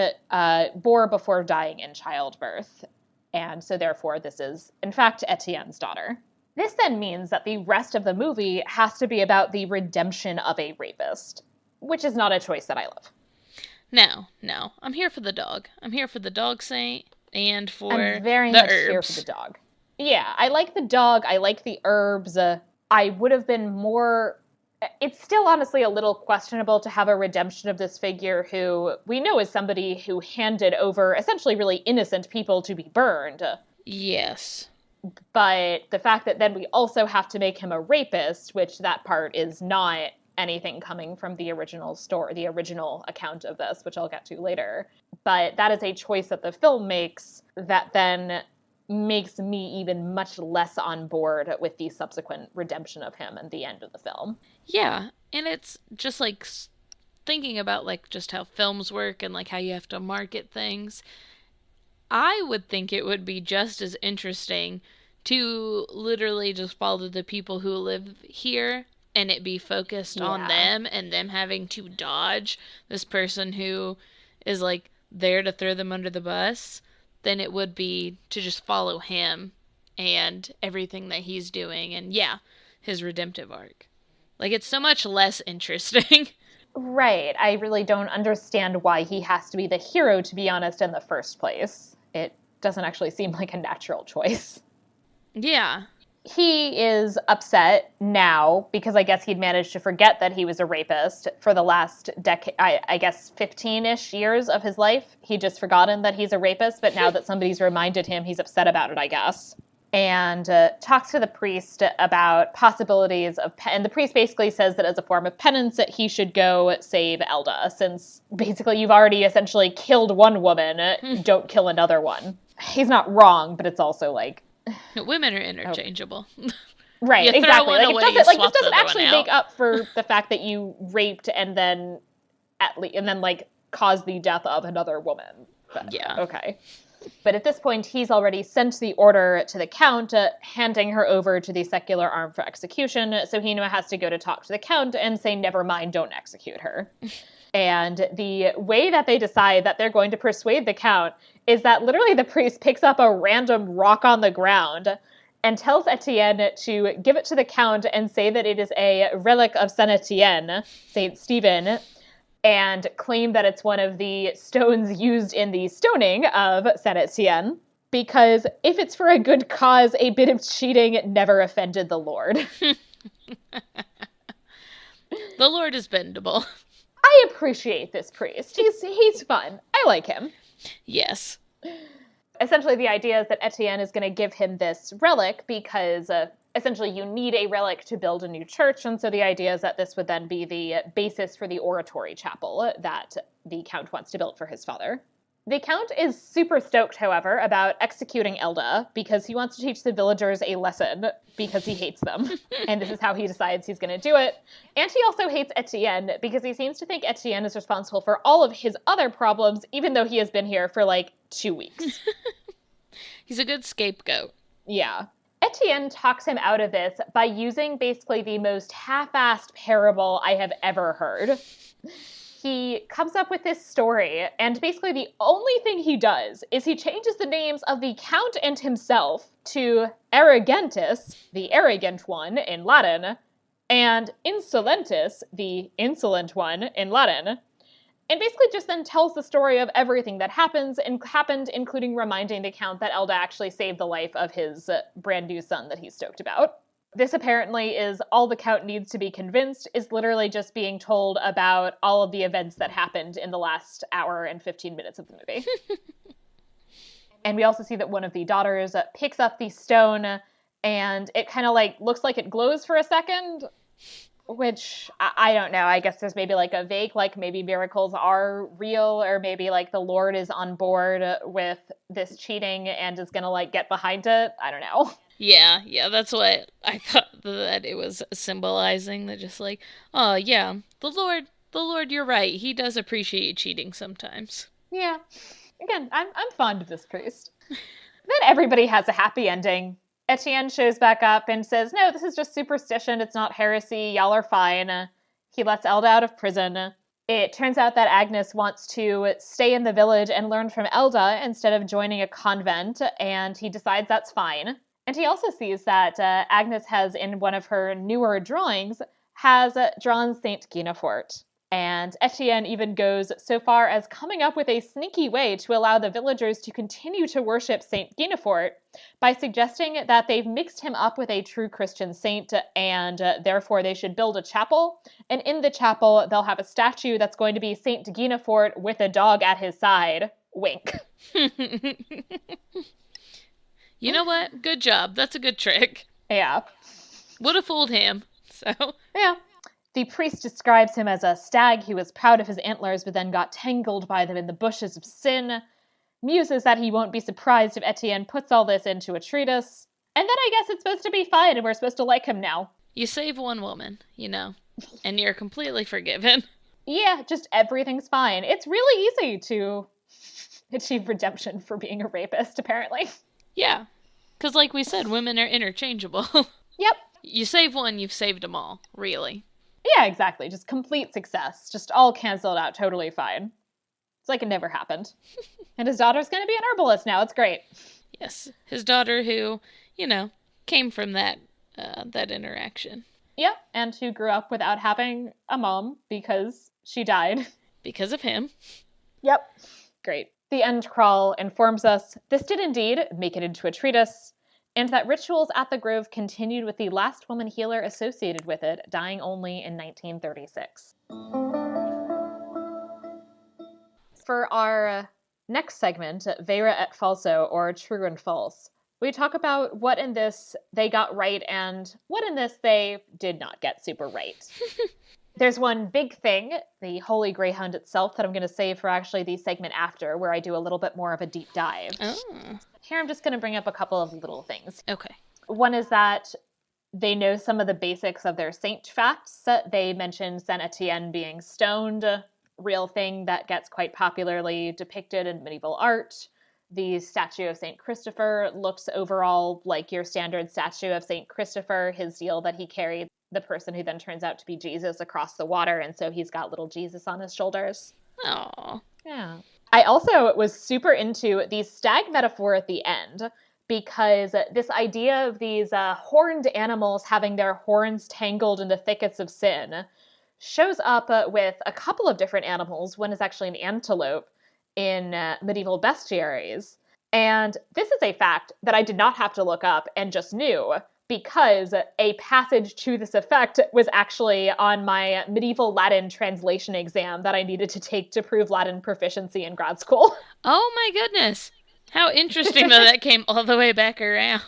bore before dying in childbirth. And so therefore, this is, in fact, Etienne's daughter. This then means that the rest of the movie has to be about the redemption of a rapist, which is not a choice that I love. No. I'm here for the dog. I'm here for the dog saint and for I'm very the much herbs. here for the dog. Yeah, I like the dog. I like the herbs. I would have been more... It's still honestly a little questionable to have a redemption of this figure who we know is somebody who handed over essentially really innocent people to be burned. Yes. But the fact that then we also have to make him a rapist, which that part is not anything coming from the original story, the original account of this, which I'll get to later. But that is a choice that the film makes that then makes me even much less on board with the subsequent redemption of him and the end of the film. Yeah, and it's just like thinking about like just how films work and like how you have to market things. I would think it would be just as interesting to literally just follow the people who live here and it be focused on them and them having to dodge this person who is like there to throw them under the bus than it would be to just follow him and everything that he's doing and his redemptive arc. Like, it's so much less interesting. Right. I really don't understand why he has to be the hero, to be honest, in the first place. It doesn't actually seem like a natural choice. Yeah. He is upset now because I guess he'd managed to forget that he was a rapist for the last decade, I guess 15-ish years of his life. He'd just forgotten that he's a rapist, but now that somebody's reminded him, he's upset about it, I guess. And talks to the priest about possibilities of... and the priest basically says that as a form of penance that he should go save Elda, since basically you've already essentially killed one woman, don't kill another one. He's not wrong, but it's also like... Women are interchangeable. Right, exactly. Like, this doesn't actually make up for the fact that you raped and then caused the death of another woman. But, okay. But at this point, he's already sent the order to the Count, handing her over to the secular arm for execution. So he now has to go to talk to the Count and say, never mind, don't execute her. And the way that they decide that they're going to persuade the Count is that literally the priest picks up a random rock on the ground and tells Etienne to give it to the Count and say that it is a relic of Saint Etienne, Saint Stephen, and claim that it's one of the stones used in the stoning of Saint Etienne, because if it's for a good cause, a bit of cheating never offended the Lord. The Lord is bendable. I appreciate this priest. He's fun. I like him. Yes. Essentially, the idea is that Etienne is going to give him this relic because essentially you need a relic to build a new church. And so the idea is that this would then be the basis for the oratory chapel that the Count wants to build for his father. The Count is super stoked, however, about executing Elda because he wants to teach the villagers a lesson because he hates them. And this is how he decides he's going to do it. And he also hates Etienne because he seems to think Etienne is responsible for all of his other problems, even though he has been here for like 2 weeks. He's a good scapegoat. Yeah. Etienne talks him out of this by using basically the most half-assed parable I have ever heard. He comes up with this story, and basically the only thing he does is he changes the names of the Count and himself to Arrogantus, the arrogant one in Latin, and Insolentus, the insolent one in Latin, and basically just then tells the story of everything that happened, including reminding the Count that Elda actually saved the life of his brand new son that he's stoked about. This apparently is all the Count needs to be convinced, is literally just being told about all of the events that happened in the last hour and 15 minutes of the movie. And we also see that one of the daughters picks up the stone, and it kind of like looks like it glows for a second, which I don't know. I guess there's maybe like a vague, like maybe miracles are real, or maybe like the Lord is on board with this cheating and is gonna like get behind it. I don't know. Yeah, that's what I thought that it was symbolizing, that just like, oh yeah, the Lord, you're right. He does appreciate cheating sometimes. Yeah. Again, I'm fond of this priest. Then everybody has a happy ending. Etienne shows back up and says, no, this is just superstition. It's not heresy. Y'all are fine. He lets Elda out of prison. It turns out that Agnes wants to stay in the village and learn from Elda instead of joining a convent, and he decides that's fine. And he also sees that Agnes has, in one of her newer drawings, has drawn Saint Guinefort. And Etienne even goes so far as coming up with a sneaky way to allow the villagers to continue to worship Saint Guinefort by suggesting that they've mixed him up with a true Christian saint and therefore they should build a chapel. And in the chapel, they'll have a statue that's going to be Saint Guinefort with a dog at his side. Wink. You know what? Good job. That's a good trick. Yeah. Would have fooled him. So. Yeah. The priest describes him as a stag who was proud of his antlers but then got tangled by them in the bushes of sin, muses that he won't be surprised if Etienne puts all this into a treatise, and then I guess it's supposed to be fine and we're supposed to like him now. You save one woman, and you're completely forgiven. Yeah, just everything's fine. It's really easy to achieve redemption for being a rapist, apparently. Yeah, because like we said, women are interchangeable. Yep. You save one, you've saved them all, really. Yeah, exactly. Just complete success. Just all canceled out, totally fine. It's like it never happened. And his daughter's going to be an herbalist now. It's great. Yes. His daughter who, came from that interaction. Yep. And who grew up without having a mom because she died. Because of him. Yep. Great. The end crawl informs us this did indeed make it into a treatise, and that rituals at the Grove continued with the last woman healer associated with it, dying only in 1936. For our next segment, Vera et Falso, or True and False, we talk about what in this they got right and what in this they did not get super right. There's one big thing, the Holy Greyhound itself, that I'm going to save for actually the segment after, where I do a little bit more of a deep dive. Oh. Here I'm just going to bring up a couple of little things. Okay. One is that they know some of the basics of their saint facts. They mentioned Saint Etienne being stoned, a real thing that gets quite popularly depicted in medieval art. The statue of St. Christopher looks overall like your standard statue of St. Christopher, his deal that he carried the person who then turns out to be Jesus across the water, and so he's got little Jesus on his shoulders. Aww. Yeah. I also was super into the stag metaphor at the end, because this idea of these horned animals having their horns tangled in the thickets of sin shows up with a couple of different animals. One is actually an antelope in medieval bestiaries. And this is a fact that I did not have to look up and just knew, because a passage to this effect was actually on my medieval Latin translation exam that I needed to take to prove Latin proficiency in grad school. Oh my goodness. How interesting that that came all the way back around.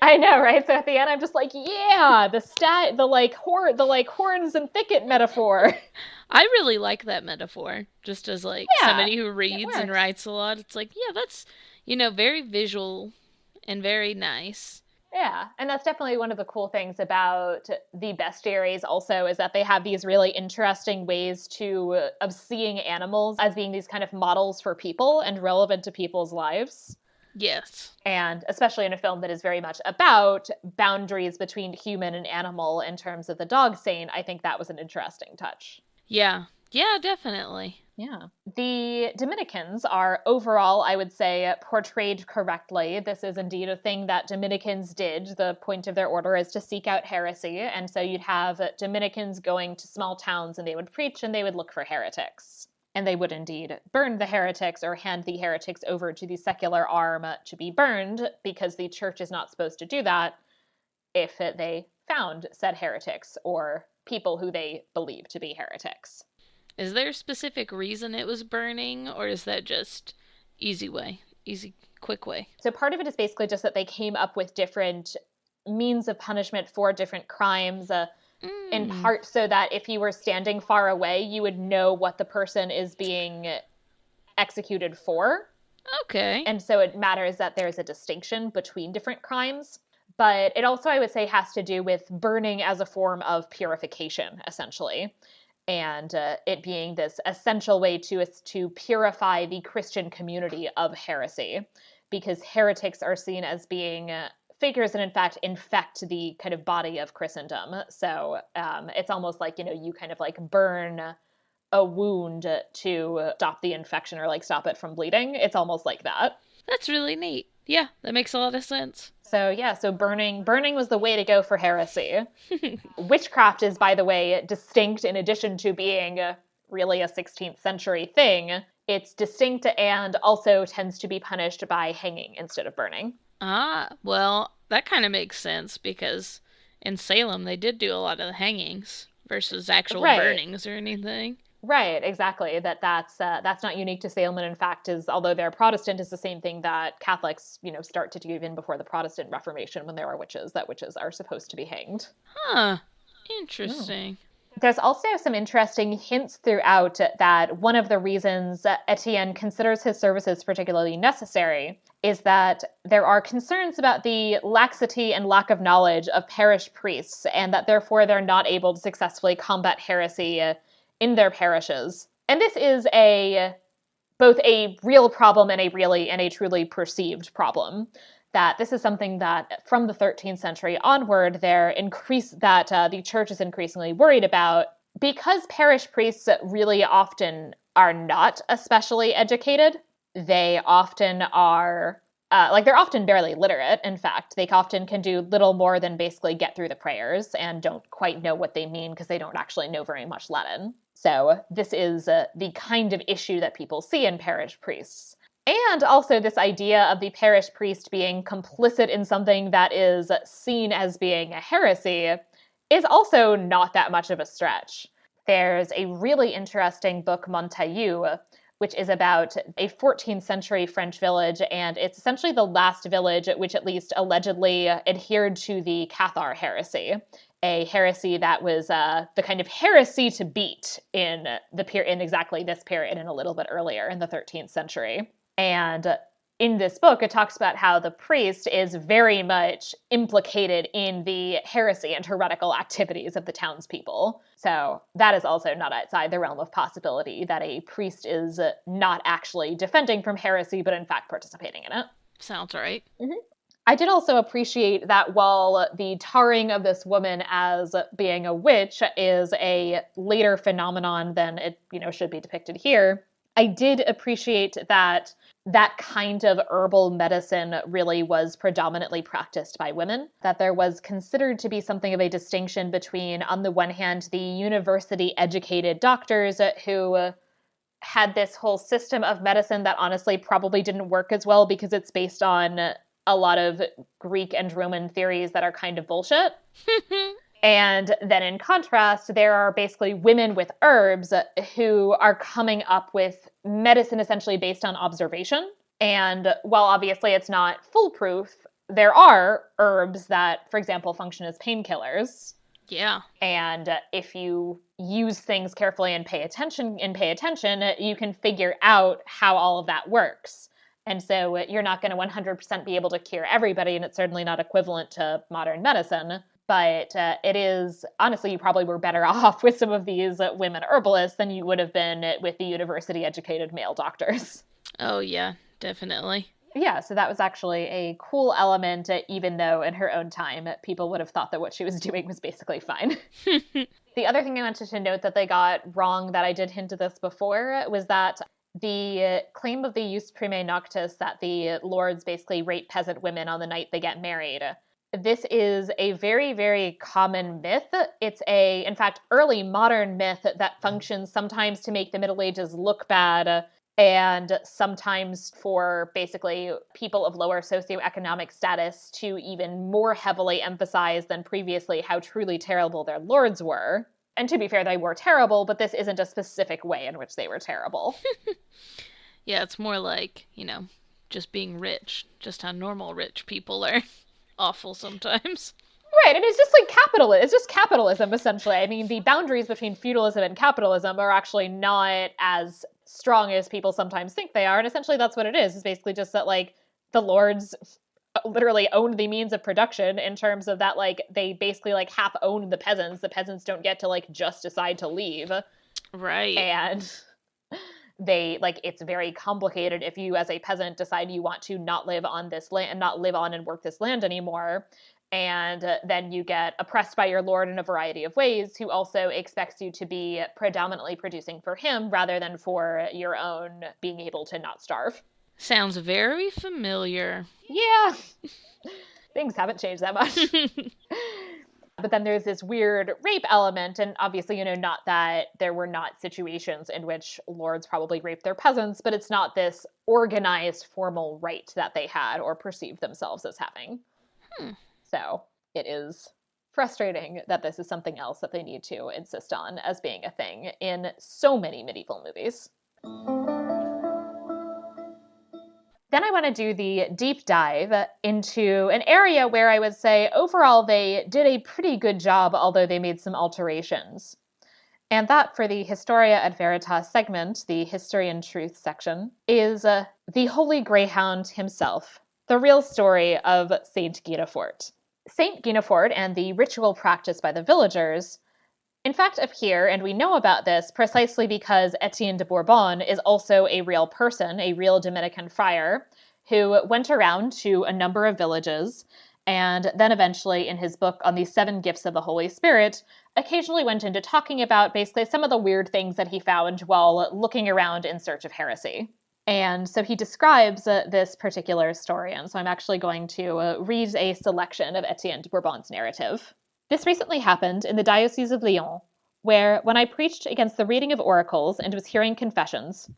I know, right? So at the end, I'm just like, yeah, the horns and thicket metaphor. I really like that metaphor. Just as somebody who reads and writes a lot, it's like, yeah, that's, very visual and very nice. Yeah, and that's definitely one of the cool things about the bestiaries also, is that they have these really interesting ways of seeing animals as being these kind of models for people and relevant to people's lives. Yes. And especially in a film that is very much about boundaries between human and animal in terms of the dog saint, I think that was an interesting touch. Yeah. Yeah, definitely. Yeah. The Dominicans are overall, I would say, portrayed correctly. This is indeed a thing that Dominicans did. The point of their order is to seek out heresy. And so you'd have Dominicans going to small towns and they would preach and they would look for heretics. And they would indeed burn the heretics or hand the heretics over to the secular arm to be burned, because the church is not supposed to do that if they found said heretics or people who they believe to be heretics. Is there a specific reason it was burning, or is that just easy, quick way? So part of it is basically just that they came up with different means of punishment for different crimes, in part so that if you were standing far away, you would know what the person is being executed for. Okay. And so it matters that there's a distinction between different crimes. But it also, I would say, has to do with burning as a form of purification, essentially. And it being this essential way to purify the Christian community of heresy, because heretics are seen as being figures that in fact infect the kind of body of Christendom. So it's almost like, you kind of like burn a wound to stop the infection or like stop it from bleeding. It's almost like that. That's really neat. Yeah, that makes a lot of sense. So yeah, so burning was the way to go for heresy. Witchcraft is, by the way, distinct in addition to being really a 16th century thing. It's distinct and also tends to be punished by hanging instead of burning. Ah, well, that kind of makes sense because in Salem they did do a lot of the hangings versus actual burnings or anything. Right, exactly. That's not unique to Salem, and in fact, although they're Protestant, is the same thing that Catholics, start to do even before the Protestant Reformation, when there are witches. That witches are supposed to be hanged. Huh. Interesting. There's also some interesting hints throughout that one of the reasons Etienne considers his services particularly necessary is that there are concerns about the laxity and lack of knowledge of parish priests, and that therefore they're not able to successfully combat heresy in their parishes. And this is both a real problem and a truly perceived problem. That this is something that from the 13th century onward, the church is increasingly worried about, because parish priests really often are not especially educated. They often are they're often barely literate. In fact, they often can do little more than basically get through the prayers and don't quite know what they mean because they don't actually know very much Latin. So this is the kind of issue that people see in parish priests. And also this idea of the parish priest being complicit in something that is seen as being a heresy is also not that much of a stretch. There's a really interesting book, Montaillou, which is about a 14th century French village, and it's essentially the last village which at least allegedly adhered to the Cathar heresy, a heresy that was the kind of heresy to beat in exactly this period and a little bit earlier in the 13th century. And in this book, it talks about how the priest is very much implicated in the heresy and heretical activities of the townspeople. So that is also not outside the realm of possibility, that a priest is not actually defending from heresy, but in fact participating in it. Sounds right. Mm-hmm. I did also appreciate that while the tarring of this woman as being a witch is a later phenomenon than it, should be depicted here, I did appreciate that kind of herbal medicine really was predominantly practiced by women, that there was considered to be something of a distinction between, on the one hand, the university-educated doctors who had this whole system of medicine that honestly probably didn't work as well because it's based on a lot of Greek and Roman theories that are kind of bullshit. And then in contrast, there are basically women with herbs who are coming up with medicine essentially based on observation. And while obviously it's not foolproof, there are herbs that, for example, function as painkillers. Yeah. And if you use things carefully and pay attention, you can figure out how all of that works. And so you're not going to 100% be able to cure everybody, and it's certainly not equivalent to modern medicine. But it is, honestly, you probably were better off with some of these women herbalists than you would have been with the university-educated male doctors. Oh, yeah, definitely. Yeah, so that was actually a cool element, even though in her own time, people would have thought that what she was doing was basically fine. The other thing I wanted to note that they got wrong, that I did hint at this before, was that the claim of the Jus Primae Noctis, that the lords basically rape peasant women on the night they get married, this is a very, very common myth. It's in fact, early modern myth that functions sometimes to make the Middle Ages look bad, and sometimes for basically people of lower socioeconomic status to even more heavily emphasize than previously how truly terrible their lords were. And to be fair, they were terrible, but this isn't a specific way in which they were terrible. Yeah, it's more like, just being rich, just how normal rich people are. Awful sometimes. Right, and it's just like capitalism. It's just capitalism, essentially. I mean, the boundaries between feudalism and capitalism are actually not as strong as people sometimes think they are, and essentially that's what it is. It's basically just that, the lords literally owned the means of production in terms of that, they basically, half owned the peasants. The peasants don't get to, just decide to leave. Right. And It's very complicated if you as a peasant decide you want to not live on this land, not live on and work this land anymore. And then you get oppressed by your lord in a variety of ways, who also expects you to be predominantly producing for him rather than for your own being able to not starve. Sounds very familiar. Yeah. Things haven't changed that much. But then there's this weird rape element, and obviously, not that there were not situations in which lords probably raped their peasants, but it's not this organized formal right that they had or perceived themselves as having. So it is frustrating that this is something else that they need to insist on as being a thing in so many medieval movies. Then I want to do the deep dive into an area where I would say overall they did a pretty good job, although they made some alterations. And that, for the Historia et Veritas segment, the History and Truth section, is the Holy Greyhound himself, the real story of Saint Guinefort. Saint Guinefort and the ritual practiced by the villagers in fact appear, and we know about this precisely because Etienne de Bourbon is also a real person, a real Dominican friar, who went around to a number of villages, and then eventually in his book on the 7 Gifts of the Holy Spirit, occasionally went into talking about basically some of the weird things that he found while looking around in search of heresy. And so he describes this particular story, and so I'm actually going to read a selection of Etienne de Bourbon's narrative. This recently happened in the Diocese of Lyon, where, when I preached against the reading of oracles and was hearing confessions,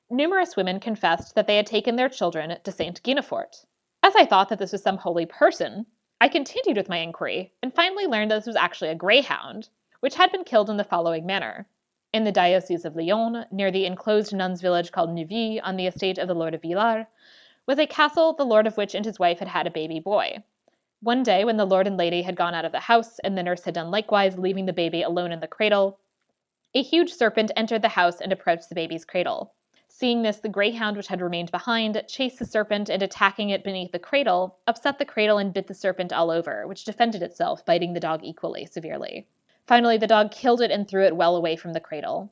numerous women confessed that they had taken their children to Saint Guinefort. As I thought that this was some holy person, I continued with my inquiry and finally learned that this was actually a greyhound, which had been killed in the following manner. In the Diocese of Lyon, near the enclosed nuns' village called Neuvy, on the estate of the Lord of Villars, was a castle the lord of which and his wife had had a baby boy. One day, when the lord and lady had gone out of the house, and the nurse had done likewise, leaving the baby alone in the cradle, a huge serpent entered the house and approached the baby's cradle. Seeing this, the greyhound which had remained behind chased the serpent and, attacking it beneath the cradle, upset the cradle and bit the serpent all over, which defended itself, biting the dog equally severely. Finally, the dog killed it and threw it well away from the cradle.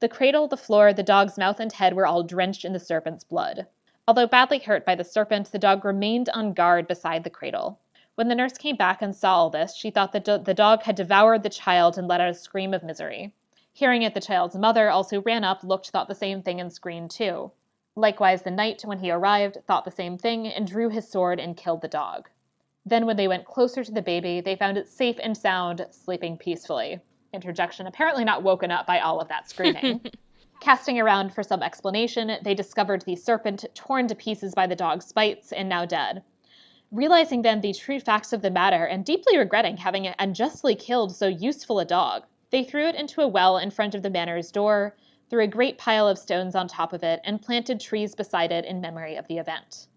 The cradle, the floor, the dog's mouth and head were all drenched in the serpent's blood. Although badly hurt by the serpent, the dog remained on guard beside the cradle. When the nurse came back and saw all this, she thought that the dog had devoured the child and let out a scream of misery. Hearing it, the child's mother also ran up, looked, thought the same thing, and screamed too. Likewise, the knight, when he arrived, thought the same thing, and drew his sword and killed the dog. Then when they went closer to the baby, they found it safe and sound, sleeping peacefully. Interjection, apparently not woken up by all of that screaming. Casting around for some explanation, they discovered the serpent torn to pieces by the dog's bites and now dead. Realizing then the true facts of the matter and deeply regretting having unjustly killed so useful a dog, they threw it into a well in front of the manor's door, threw a great pile of stones on top of it, and planted trees beside it in memory of the event.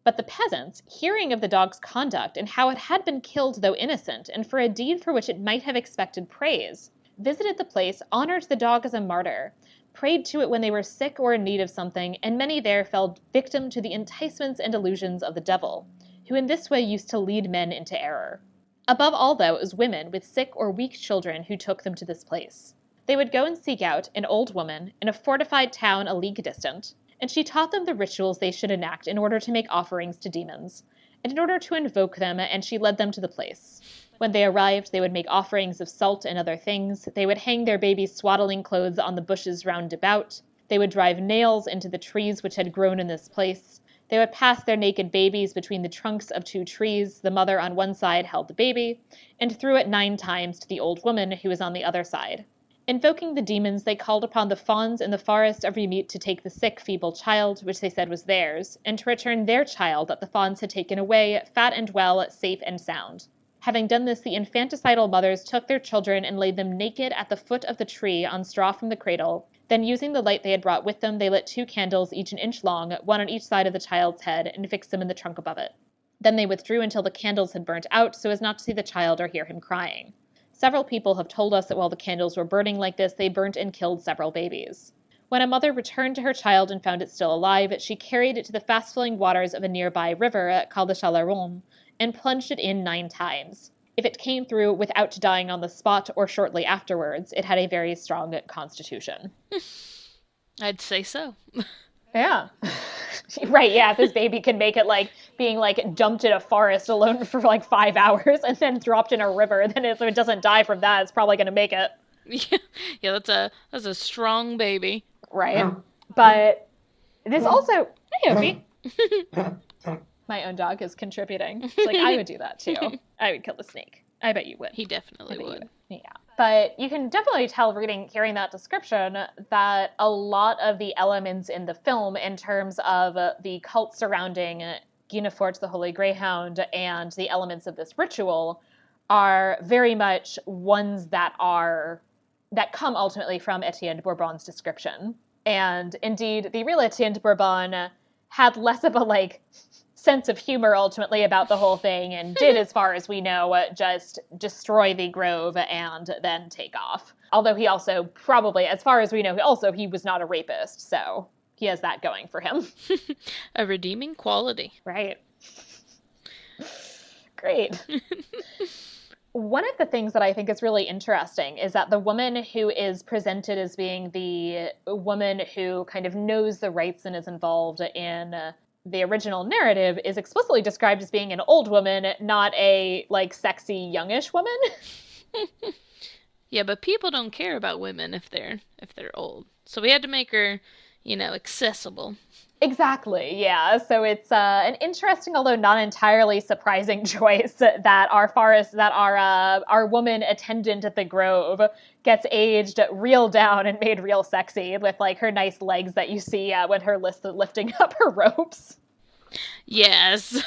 But the peasants, hearing of the dog's conduct and how it had been killed though innocent, and for a deed for which it might have expected praise, visited the place, honored the dog as a martyr, prayed to it when they were sick or in need of something, and many there fell victim to the enticements and illusions of the devil, who in this way used to lead men into error. Above all, though, it was women with sick or weak children who took them to this place. They would go and seek out an old woman in a fortified town a league distant, and she taught them the rituals they should enact in order to make offerings to demons, and in order to invoke them, and she led them to the place. When they arrived, they would make offerings of salt and other things. They would hang their babies' swaddling clothes on the bushes round about. They would drive nails into the trees which had grown in this place. They would pass their naked babies between the trunks of 2 trees. The mother on one side held the baby, and threw it 9 times to the old woman who was on the other side. Invoking the demons, they called upon the fauns in the forest of Remete to take the sick, feeble child, which they said was theirs, and to return their child that the fauns had taken away, fat and well, safe and sound. Having done this, the infanticidal mothers took their children and laid them naked at the foot of the tree on straw from the cradle. Then, using the light they had brought with them, they lit 2 candles, each an inch long, one on each side of the child's head, and fixed them in the trunk above it. Then they withdrew until the candles had burnt out, so as not to see the child or hear him crying. Several people have told us that while the candles were burning like this, they burnt and killed several babies. When a mother returned to her child and found it still alive, she carried it to the fast-flowing waters of a nearby river called the Chalaronne, and plunged it in 9 times. If it came through without dying on the spot or shortly afterwards, it had a very strong constitution. I'd say so. Yeah. Right, yeah, if this baby can make it, like, being, like, dumped in a forest alone for, like, 5 hours and then dropped in a river, then if it doesn't die from that, it's probably gonna make it. Yeah, yeah, that's a strong baby. Right? But this also... Hey, Opie. My own dog is contributing. She's like, I would do that, too. I would kill the snake. I bet you would. He definitely would. Yeah. But you can definitely tell hearing that description that a lot of the elements in the film in terms of the cult surrounding Guinefort the Holy Greyhound and the elements of this ritual are very much ones that come ultimately from Etienne de Bourbon's description. And indeed, the real Etienne de Bourbon had less of a, like, sense of humor ultimately about the whole thing and did, as far as we know, just destroy the grove and then take off. Although he also probably, as far as we know, he was not a rapist, so he has that going for him. A redeeming quality. Right. Great. One of the things that I think is really interesting is that the woman who is presented as being the woman who kind of knows the rights and is involved in the original narrative is explicitly described as being an old woman, not a, like, sexy, youngish woman. Yeah, but people don't care about women if they're old. So we had to make her, accessible. Exactly, yeah. So it's an interesting, although not entirely surprising choice that our woman attendant at the Grove gets aged real down and made real sexy with, like, her nice legs that you see when her lifting up her ropes. Yes.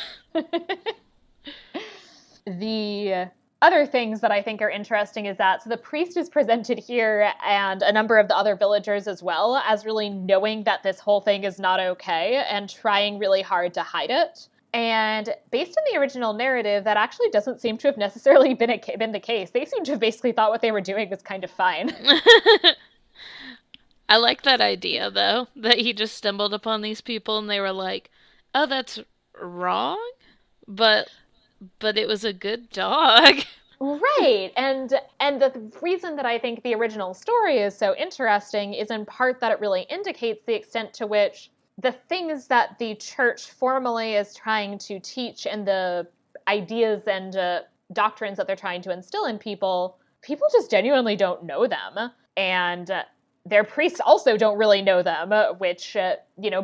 The other things that I think are interesting is that so the priest is presented here and a number of the other villagers as well as really knowing that this whole thing is not okay and trying really hard to hide it. And based on the original narrative, that actually doesn't seem to have necessarily been the case. They seem to have basically thought what they were doing was kind of fine. I like that idea, though, that he just stumbled upon these people and they were like, oh, that's wrong? But it was a good dog. Right. And the reason that I think the original story is so interesting is in part that it really indicates the extent to which the things that the church formally is trying to teach and the ideas and doctrines that they're trying to instill in people just genuinely don't know them. And their priests also don't really know them, which,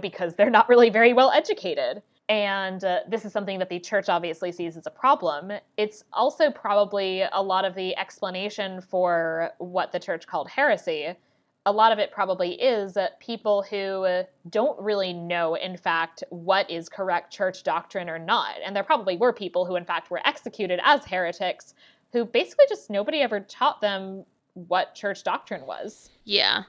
because they're not really very well educated. And this is something that the church obviously sees as a problem. It's also probably a lot of the explanation for what the church called heresy. A lot of it probably is people who don't really know, in fact, what is correct church doctrine or not. And there probably were people who, in fact, were executed as heretics who basically just nobody ever taught them what church doctrine was. Yeah.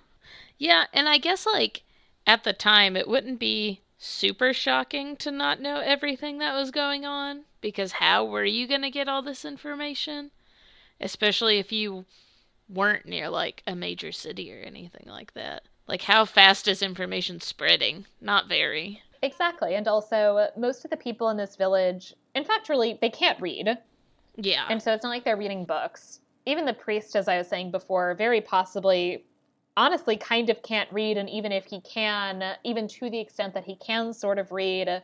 Yeah, and I guess, like, at the time, it wouldn't be super shocking to not know everything that was going on, because how were you going to get all this information? Especially if you weren't near, like, a major city or anything like that. Like, how fast is information spreading? Not very. Exactly, and also, most of the people in this village, in fact, really, they can't read. Yeah. And so it's not like they're reading books. Even the priest, as I was saying before, very possibly, honestly, kind of can't read. And even if he can, even to the extent that he can sort of read,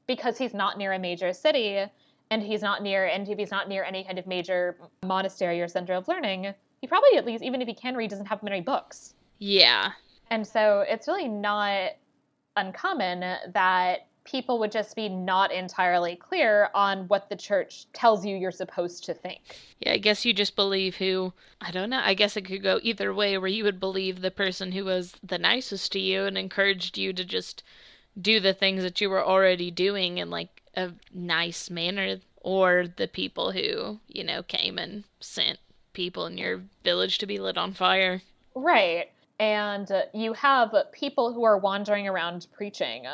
because he's not near a major city, and if he's not near any kind of major monastery or center of learning, he probably, at least, even if he can read, doesn't have many books. Yeah. And so it's really not uncommon that people would just be not entirely clear on what the church tells you you're supposed to think. Yeah, I guess you just believe I don't know, I guess it could go either way, where you would believe the person who was the nicest to you and encouraged you to just do the things that you were already doing in, like, a nice manner, or the people who, came and sent people in your village to be lit on fire. Right. And you have people who are wandering around preaching.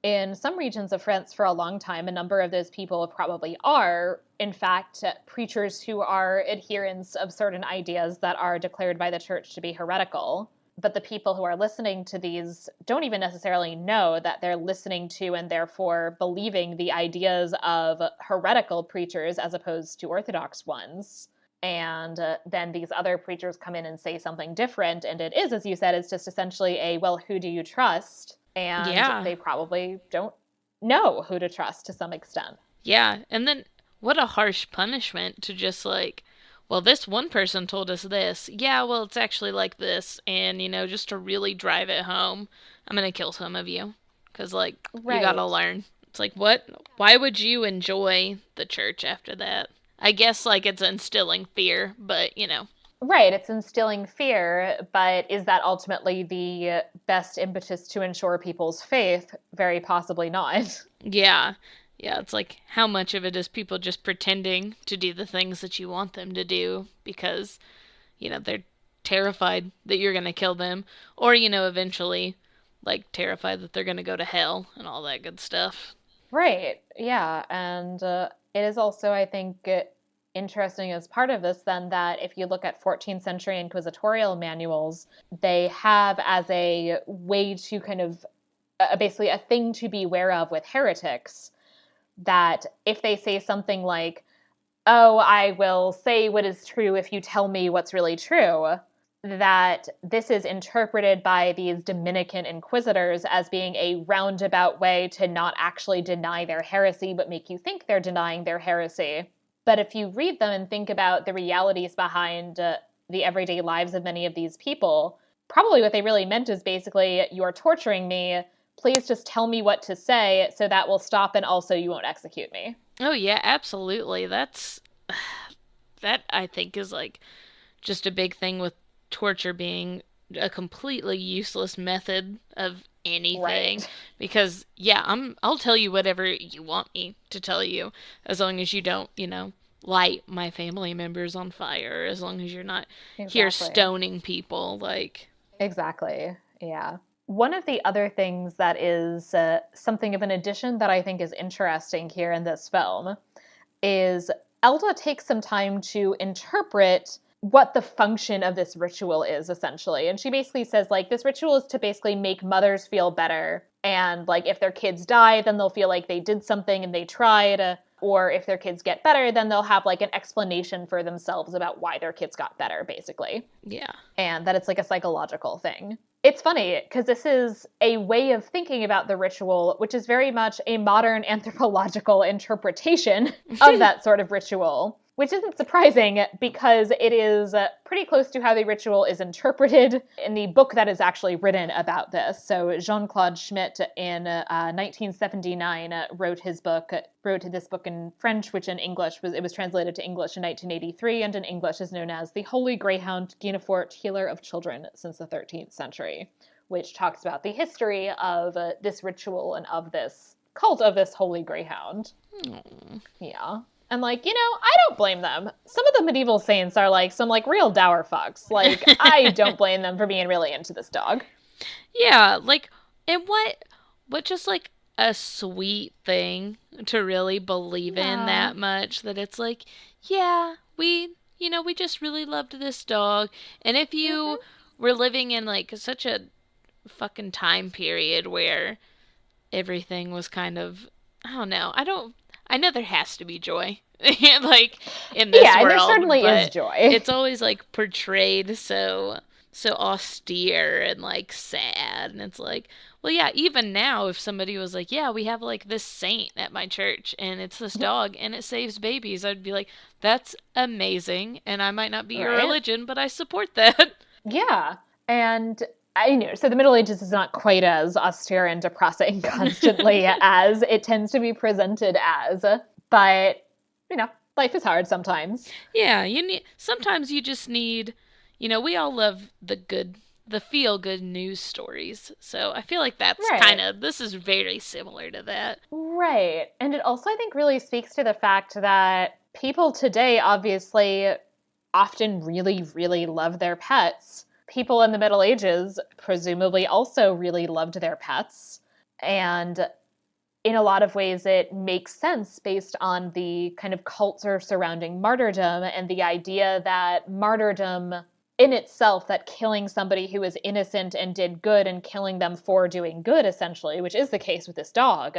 In some regions of France for a long time, a number of those people probably are, in fact, preachers who are adherents of certain ideas that are declared by the church to be heretical. But the people who are listening to these don't even necessarily know that they're listening to and therefore believing the ideas of heretical preachers as opposed to Orthodox ones. and then these other preachers come in and say something different, and it is, as you said, it's just essentially a, well, who do you trust? And Yeah. they probably don't know who to trust to some extent. Yeah. And then what a harsh punishment to just like, well, this one person told us this. Yeah, well, it's actually like this. And, just to really drive it home, I'm going to kill some of you. Because, like, you got to Right. learn. It's like, what? Why would you enjoy the church after that? I guess, like, it's instilling fear, but. Right, it's instilling fear, but is that ultimately the best impetus to ensure people's faith? Very possibly not. Yeah. Yeah, it's like, how much of it is people just pretending to do the things that you want them to do because they're terrified that you're going to kill them, or, eventually, like, terrified that they're going to go to hell and all that good stuff. Right, yeah. And it is also, I think, interesting as part of this, then, that if you look at 14th century inquisitorial manuals, they have as a way to kind of basically a thing to be aware of with heretics, that if they say something like, oh, I will say what is true if you tell me what's really true, that this is interpreted by these Dominican inquisitors as being a roundabout way to not actually deny their heresy, but make you think they're denying their heresy. But if you read them and think about the realities behind the everyday lives of many of these people, probably what they really meant is basically, you're torturing me. Please just tell me what to say so that will stop, and also you won't execute me. Oh, yeah, absolutely. That I think is like just a big thing with torture being a completely useless method of anything Right. because yeah, I'll tell you whatever you want me to tell you as long as you don't, light my family members on fire, as long as you're not here Exactly. stoning people like Exactly. Yeah. One of the other things that is something of an addition that I think is interesting here in this film is Elda takes some time to interpret what the function of this ritual is, essentially. And she basically says, like, this ritual is to basically make mothers feel better. And, like, if their kids die, then they'll feel like they did something and they tried. Or if their kids get better, then they'll have, like, an explanation for themselves about why their kids got better, basically. yeah. And that it's, like, a psychological thing. It's funny because this is a way of thinking about the ritual, which is very much a modern anthropological interpretation of that sort of ritual, which isn't surprising because it is pretty close to how the ritual is interpreted in the book that is actually written about this. So Jean-Claude Schmitt in 1979 wrote this book in French, which in English was translated to English in 1983, and in English is known as The Holy Greyhound Guinefort, Healer of Children Since the 13th Century, which talks about the history of this ritual and of this cult of this holy greyhound. Aw. Yeah. And, like, I don't blame them. Some of the medieval saints are, like, some, like, real dour fucks. Like, I don't blame them for being really into this dog. Yeah, like, and what just like a sweet thing to really believe in Yeah. that much that it's like, yeah, we just really loved this dog. And if you Mm-hmm. were living in like such a fucking time period where everything was kind of, I don't know, I know there has to be joy. Like in this Yeah, and there world, certainly is but joy. it's always like portrayed so austere and like sad, and it's like, well, yeah, even now if somebody was like, yeah, we have like this saint at my church and it's this dog and it saves babies, I'd be like, that's amazing, and I might not be your Right? religion, but I support that. Yeah. And I know, so the Middle Ages is not quite as austere and depressing constantly as it tends to be presented as. But, life is hard sometimes. Yeah, sometimes you just need, we all love the feel good news stories. So I feel like Right. this is very similar to that. Right. And it also, I think, really speaks to the fact that people today obviously often really, really love their pets. People in the Middle Ages presumably also really loved their pets. And in a lot of ways, it makes sense based on the kind of culture surrounding martyrdom and the idea that martyrdom in itself, that killing somebody who is innocent and did good and killing them for doing good, essentially, which is the case with this dog,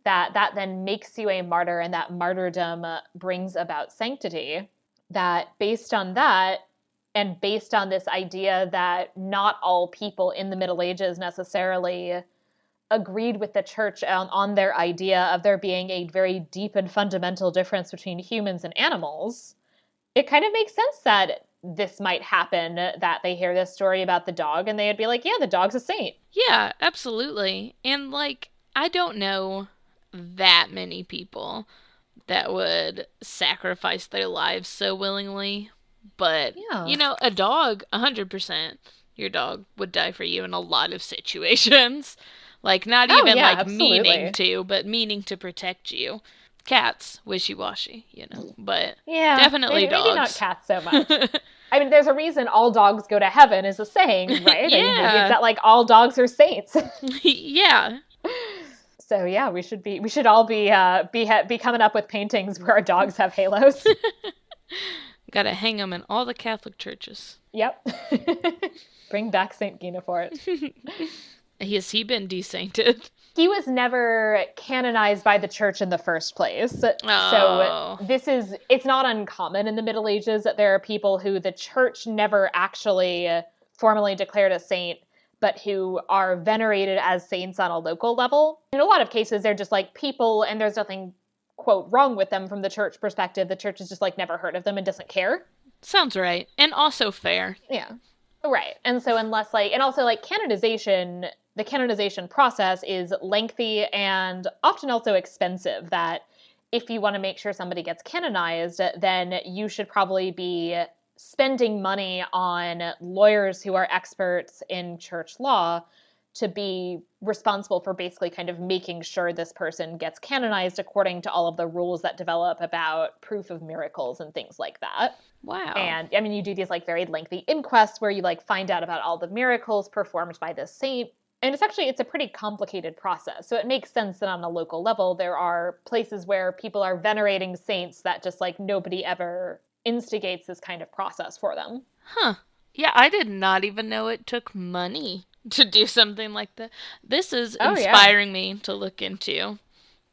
that then makes you a martyr, and that martyrdom brings about sanctity. that based on that, and based on this idea that not all people in the Middle Ages necessarily agreed with the church on their idea of there being a very deep and fundamental difference between humans and animals, it kind of makes sense that this might happen, that they hear this story about the dog and they'd be like, yeah, the dog's a saint. Yeah, absolutely. And, like, I don't know that many people that would sacrifice their lives so willingly. But, Yeah. you know, a dog, 100%, your dog would die for you in a lot of situations. Like, not even, yeah, like, absolutely. meaning to, but meaning to protect you. Cats, wishy-washy, you know, but Yeah, definitely dogs. Maybe not cats so much. I mean, there's a reason all dogs go to heaven is a saying, right? Yeah. I mean, maybe it's that, like, all dogs are saints. Yeah. So yeah, we should all be coming up with paintings where our dogs have halos. Gotta hang them in all the Catholic churches. Yep. Bring back Saint Guinefort. Has he been desainted? He was never canonized by the church in the first place. Oh. So it's not uncommon in the Middle Ages that there are people who the church never actually formally declared a saint, but who are venerated as saints on a local level. In a lot of cases, they're just like people, and there's nothing, quote, wrong with them from the church perspective. The church has just like never heard of them and doesn't care. Sounds right. And also fair. Yeah. Right. And so unless and also canonization, the canonization process is lengthy and often also expensive, that if you want to make sure somebody gets canonized, then you should probably be spending money on lawyers who are experts in church law to be responsible for basically kind of making sure this person gets canonized according to all of the rules that develop about proof of miracles and things like that. Wow. And I mean, you do these very lengthy inquests where you find out about all the miracles performed by this saint. And it's a pretty complicated process. So it makes sense that on a local level, there are places where people are venerating saints that just nobody ever instigates this kind of process for them. Huh. Yeah, I did not even know it took money to do something like that. This is inspiring me to look into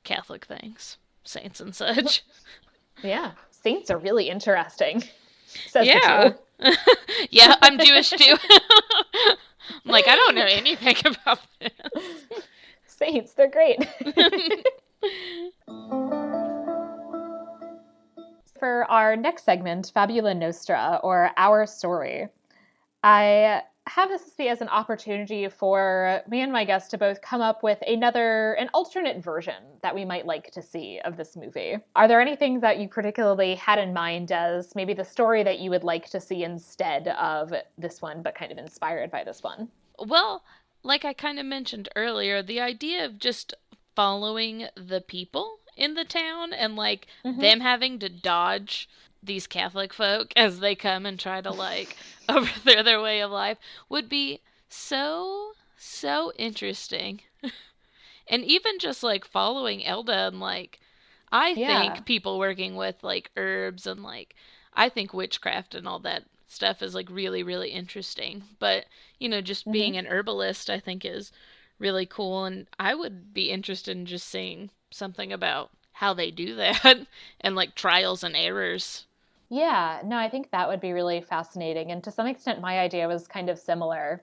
Catholic things, saints and such. Yeah, saints are really interesting. Says yeah. Yeah, I'm Jewish too. I'm like, I don't know anything about this. Saints, they're great. For our next segment, Fabula Nostra, or Our Story, I have this as an opportunity for me and my guest to both come up with an alternate version that we might like to see of this movie. Are there anything that you particularly had in mind as maybe the story that you would like to see instead of this one, but kind of inspired by this one? Well, like I kind of mentioned earlier, the idea of just following the people in the town and them having to dodge these Catholic folk as they come and try to overthrow their way of life would be so interesting. And even just following Elda and I think people working with herbs and I think witchcraft and all that stuff is really, really interesting. But just being an herbalist I think is really cool, and I would be interested in just seeing something about how they do that and trials and errors. Yeah, no, I think that would be really fascinating. And to some extent, my idea was kind of similar,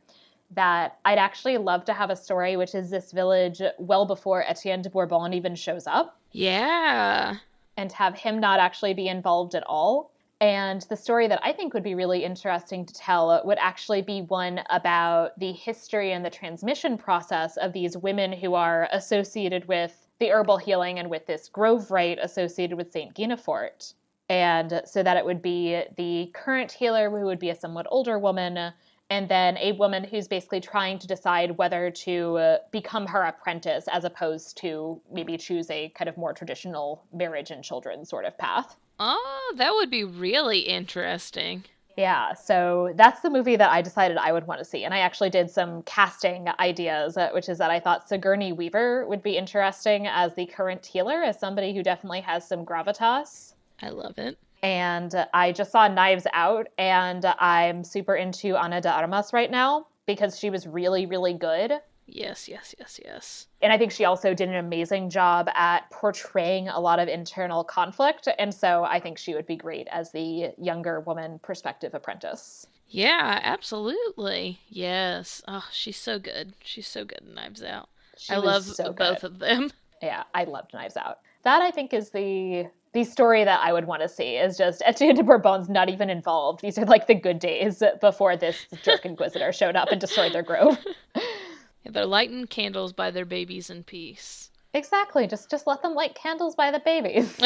that I'd actually love to have a story which is this village well before Etienne de Bourbon even shows up. Yeah. And have him not actually be involved at all. And the story that I think would be really interesting to tell would actually be one about the history and the transmission process of these women who are associated with the herbal healing and with this grove rite associated with Saint Guinefort. And so that it would be the current healer, who would be a somewhat older woman, and then a woman who's basically trying to decide whether to become her apprentice as opposed to maybe choose a kind of more traditional marriage and children sort of path. Oh, that would be really interesting. Yeah, so that's the movie that I decided I would want to see. And I actually did some casting ideas, which is that I thought Sigourney Weaver would be interesting as the current healer, as somebody who definitely has some gravitas. I love it. And I just saw Knives Out, and I'm super into Ana de Armas right now because she was really, really good. Yes, yes, yes, yes. And I think she also did an amazing job at portraying a lot of internal conflict. And so I think she would be great as the younger woman perspective apprentice. Yeah, absolutely. Yes. Oh, she's so good. She's so good in Knives Out. I She was love so both good. of them. Yeah, I loved Knives Out. That I think is the story that I would want to see is just Etienne de Bourbon's not even involved. These are like the good days before this jerk inquisitor showed up and destroyed their grove. Yeah, they're lighting candles by their babies in peace. Exactly. Just let them light candles by the babies.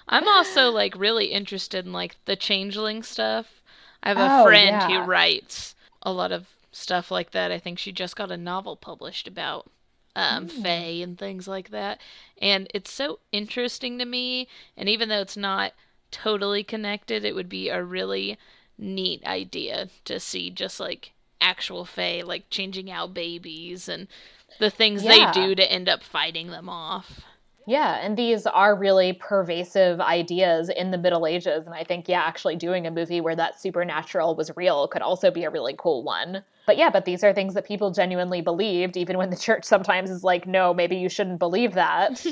I'm also like really interested in like the changeling stuff. I have a Oh, friend who yeah. writes a lot of stuff like that. I think she just got a novel published about Mm. fae and things like that. And it's so interesting to me, and even though it's not totally connected, it would be a really neat idea to see just like actual fae like changing out babies and the things they Yeah. do to end up fighting them off. Yeah, and these are really pervasive ideas in the Middle Ages. And I think, yeah, actually doing a movie where that supernatural was real could also be a really cool one. But yeah, but these are things that people genuinely believed, even when the church sometimes is like, no, maybe you shouldn't believe that.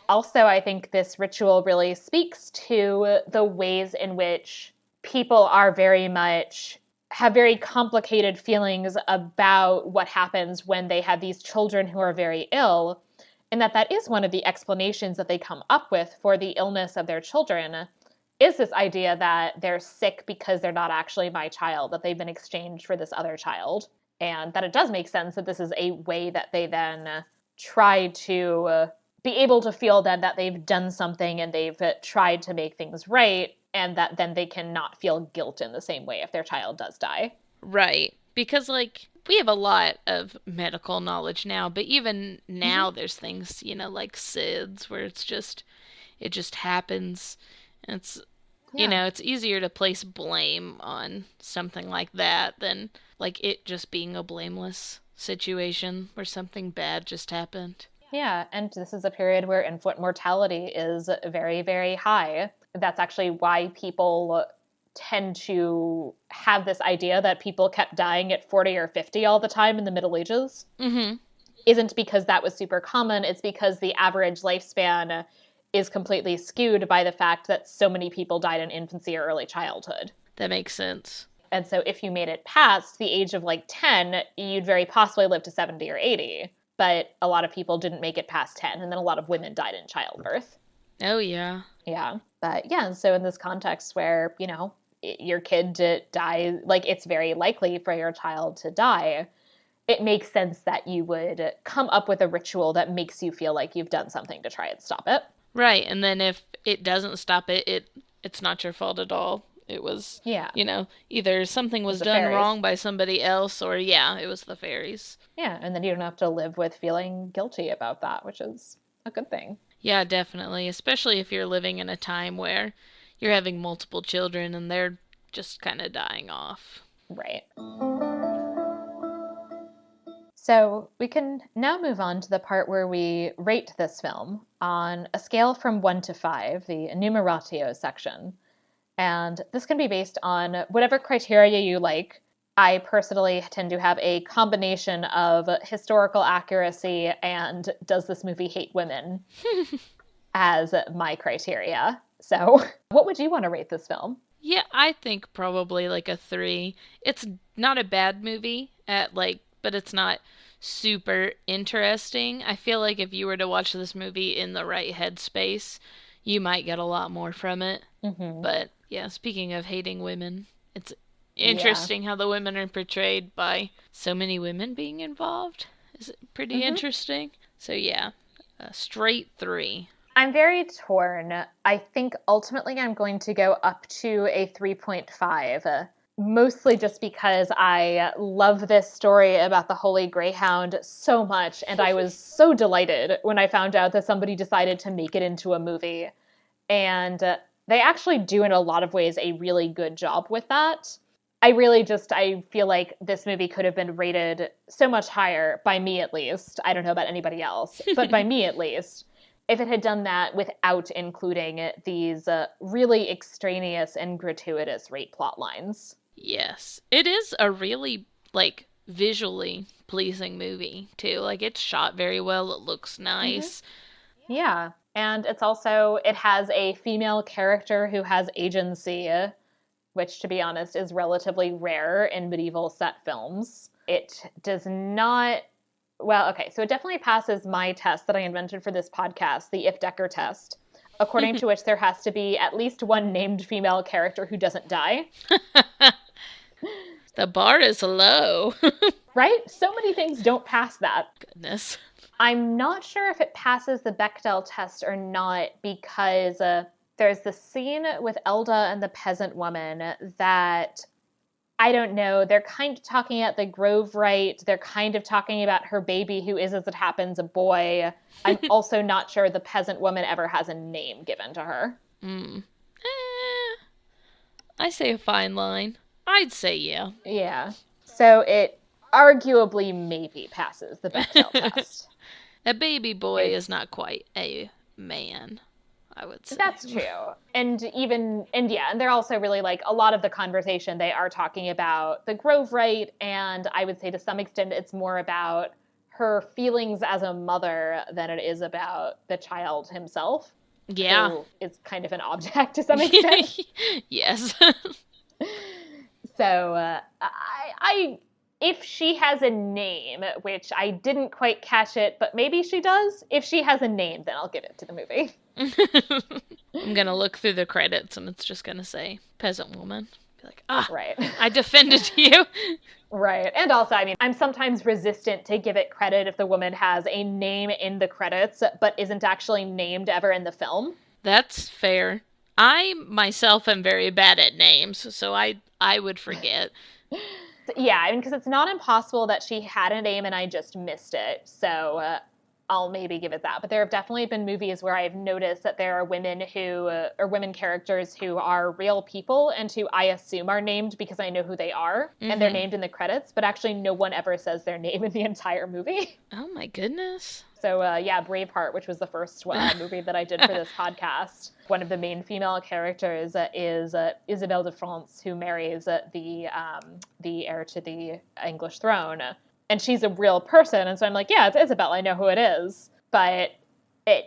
Also, I think this ritual really speaks to the ways in which people are very much have very complicated feelings about what happens when they have these children who are very ill, and that is one of the explanations that they come up with for the illness of their children is this idea that they're sick because they're not actually my child, that they've been exchanged for this other child, and that it does make sense that this is a way that they then try to be able to feel then that they've done something and they've tried to make things right, and that then they cannot feel guilt in the same way if their child does die. Right. Because, like, we have a lot of medical knowledge now, but even Mm-hmm. now there's things, like SIDS, where it just happens. And Yeah. it's easier to place blame on something like that than, like, it just being a blameless situation where something bad just happened. Yeah, and this is a period where infant mortality is very, very high. That's actually why people tend to have this idea that people kept dying at 40 or 50 all the time in the Middle Ages. Mm-hmm. Isn't because that was super common, it's because the average lifespan is completely skewed by the fact that so many people died in infancy or early childhood. That makes sense. And so if you made it past the age of like 10, you'd very possibly live to 70 or 80. But a lot of people didn't make it past 10, and then a lot of women died in childbirth. Oh, yeah. Yeah. But yeah, so in this context where, your kid to die, like it's very likely for your child to die, it makes sense that you would come up with a ritual that makes you feel like you've done something to try and stop it. Right, and then if it doesn't stop it, it's not your fault at all. It was, Yeah. either something It was was the done fairies. wrong by somebody else or yeah, it was the fairies. Yeah. And then you don't have to live with feeling guilty about that, which is a good thing. Yeah, definitely, especially if you're living in a time where you're having multiple children and they're just kind of dying off. Right. So we can now move on to the part where we rate this film on a scale from 1 to 5, the enumeratio section. And this can be based on whatever criteria you like. I personally tend to have a combination of historical accuracy and does this movie hate women as my criteria. So, what would you want to rate this film? Yeah, I think probably like a 3. It's not a bad movie but it's not super interesting. I feel like if you were to watch this movie in the right headspace, you might get a lot more from it. Mm-hmm. But yeah, speaking of hating women, it's Yeah. interesting how the women are portrayed by so many women being involved. Is it pretty Mm-hmm. interesting? So yeah, a straight 3. I'm very torn. I think ultimately I'm going to go up to a 3.5, mostly just because I love this story about the Holy Greyhound so much. And I was so delighted when I found out that somebody decided to make it into a movie. And they actually do, in a lot of ways, a really good job with that. I feel like this movie could have been rated so much higher, by me at least. I don't know about anybody else, but by me at least, if it had done that without including these really extraneous and gratuitous rape plot lines. Yes, it is a really like visually pleasing movie, too. Like, it's shot very well. It looks nice. Yeah. And it has a female character who has agency, which, to be honest, is relatively rare in medieval set films. It does not. Well, okay, so it definitely passes my test that I invented for this podcast, the ifft test, according to which there has to be at least one named female character who doesn't die. The bar is low. Right? So many things don't pass that. Goodness. I'm not sure if it passes the Bechdel test or not, because there's the scene with Elda and the peasant woman that, I don't know, they're kind of talking at the Grove Rite. They're kind of talking about her baby, who is, as it happens, a boy. I'm also not sure the peasant woman ever has a name given to her. I say a fine line. I'd say yeah. Yeah. So it arguably maybe passes the Bechdel test. A baby boy is not quite a man, I would say. That's true. And they're also really, like, a lot of the conversation, they are talking about the Grove Rite, and I would say to some extent it's more about her feelings as a mother than it is about the child himself. Yeah. Who is kind of an object to some extent. Yes. So if she has a name, which I didn't quite catch it, but maybe she does. If she has a name, then I'll give it to the movie. I'm going to look through the credits and it's just going to say peasant woman. Be like, right. I defended you. Right. And also, I mean, I'm sometimes resistant to give it credit if the woman has a name in the credits, but isn't actually named ever in the film. That's fair. I myself am very bad at names, so I would forget. Yeah, I mean, because it's not impossible that she had a name and I just missed it. So I'll maybe give it that. But there have definitely been movies where I've noticed that there are women or women characters who are real people and who I assume are named because I know who they are. Mm-hmm. And they're named in the credits, but actually no one ever says their name in the entire movie. Oh my goodness. So Braveheart, which was the first movie that I did for this podcast. One of the main female characters is Isabelle de France, who marries the heir to the English throne. And she's a real person, and so I'm like, yeah, it's Isabelle. I know who it is. But then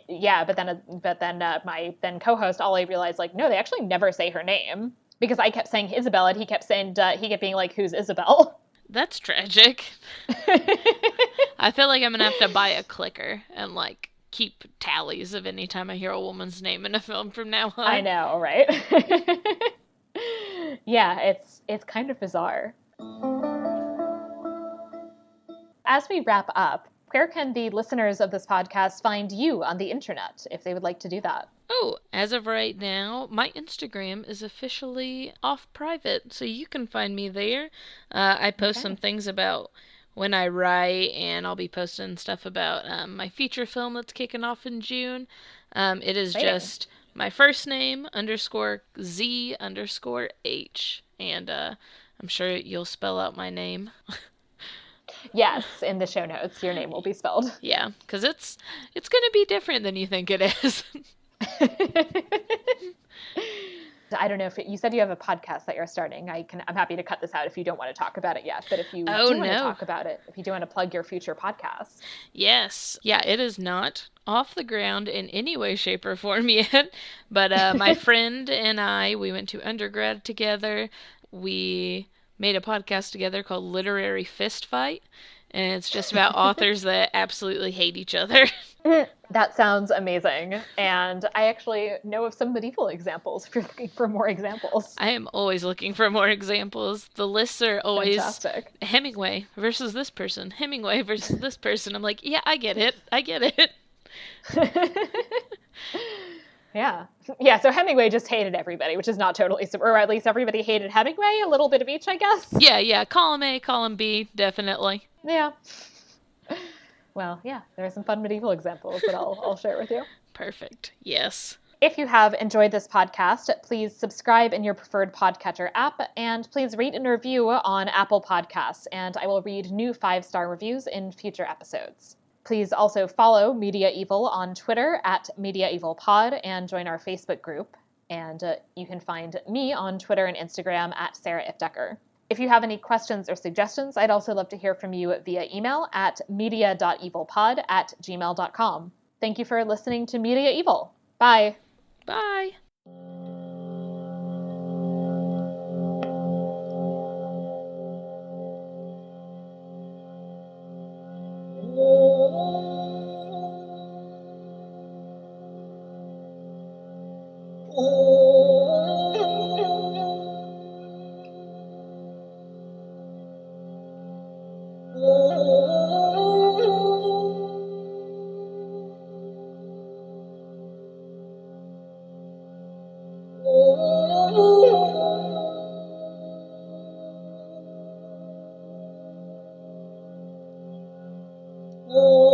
my co-host Ollie realized, like, no, they actually never say her name, because I kept saying Isabelle, and he kept being like, who's Isabelle? That's tragic. I feel like I'm gonna have to buy a clicker and, like, keep tallies of any time I hear a woman's name in a film from now on. I know, right? Yeah, it's kind of bizarre. As we wrap up, where can the listeners of this podcast find you on the internet if they would like to do that? Oh, as of right now, my Instagram is officially off private, so you can find me there. I post some things about when I write, and I'll be posting stuff about my feature film that's kicking off in June. It is just my first name _Z_H, and I'm sure you'll spell out my name. Yes, in the show notes, your name will be spelled. Yeah, because it's going to be different than you think it is. I don't know if you said you have a podcast that you're starting. I'm happy to cut this out if you don't want to talk about it yet. But if you do want to talk about it, if you do want to plug your future podcast. Yes. Yeah, it is not off the ground in any way, shape, or form yet. But my friend and I, we went to undergrad together. We made a podcast together called Literary Fist Fight. And it's just about authors that absolutely hate each other. That sounds amazing. And I actually know of some medieval examples if you're looking for more examples. I am always looking for more examples. The lists are always fantastic. Hemingway versus this person. Hemingway versus this person. I'm like, yeah, I get it. Yeah. So Hemingway just hated everybody, which is not totally, or at least everybody hated Hemingway, a little bit of each, I guess. Yeah. Column A, column B, definitely. Yeah. Well, yeah, there are some fun medieval examples that I'll share with you. Perfect. Yes. If you have enjoyed this podcast, please subscribe in your preferred podcatcher app, and please rate and review on Apple Podcasts, and I will read new 5-star reviews in future episodes. Please also follow Media-eval on Twitter at Media-eval-pod and join our Facebook group. And you can find me on Twitter and Instagram at Sarah Ifdecker. If you have any questions or suggestions, I'd also love to hear from you via email at media.evalpod@gmail.com. Thank you for listening to Media-eval. Bye. Bye. Oh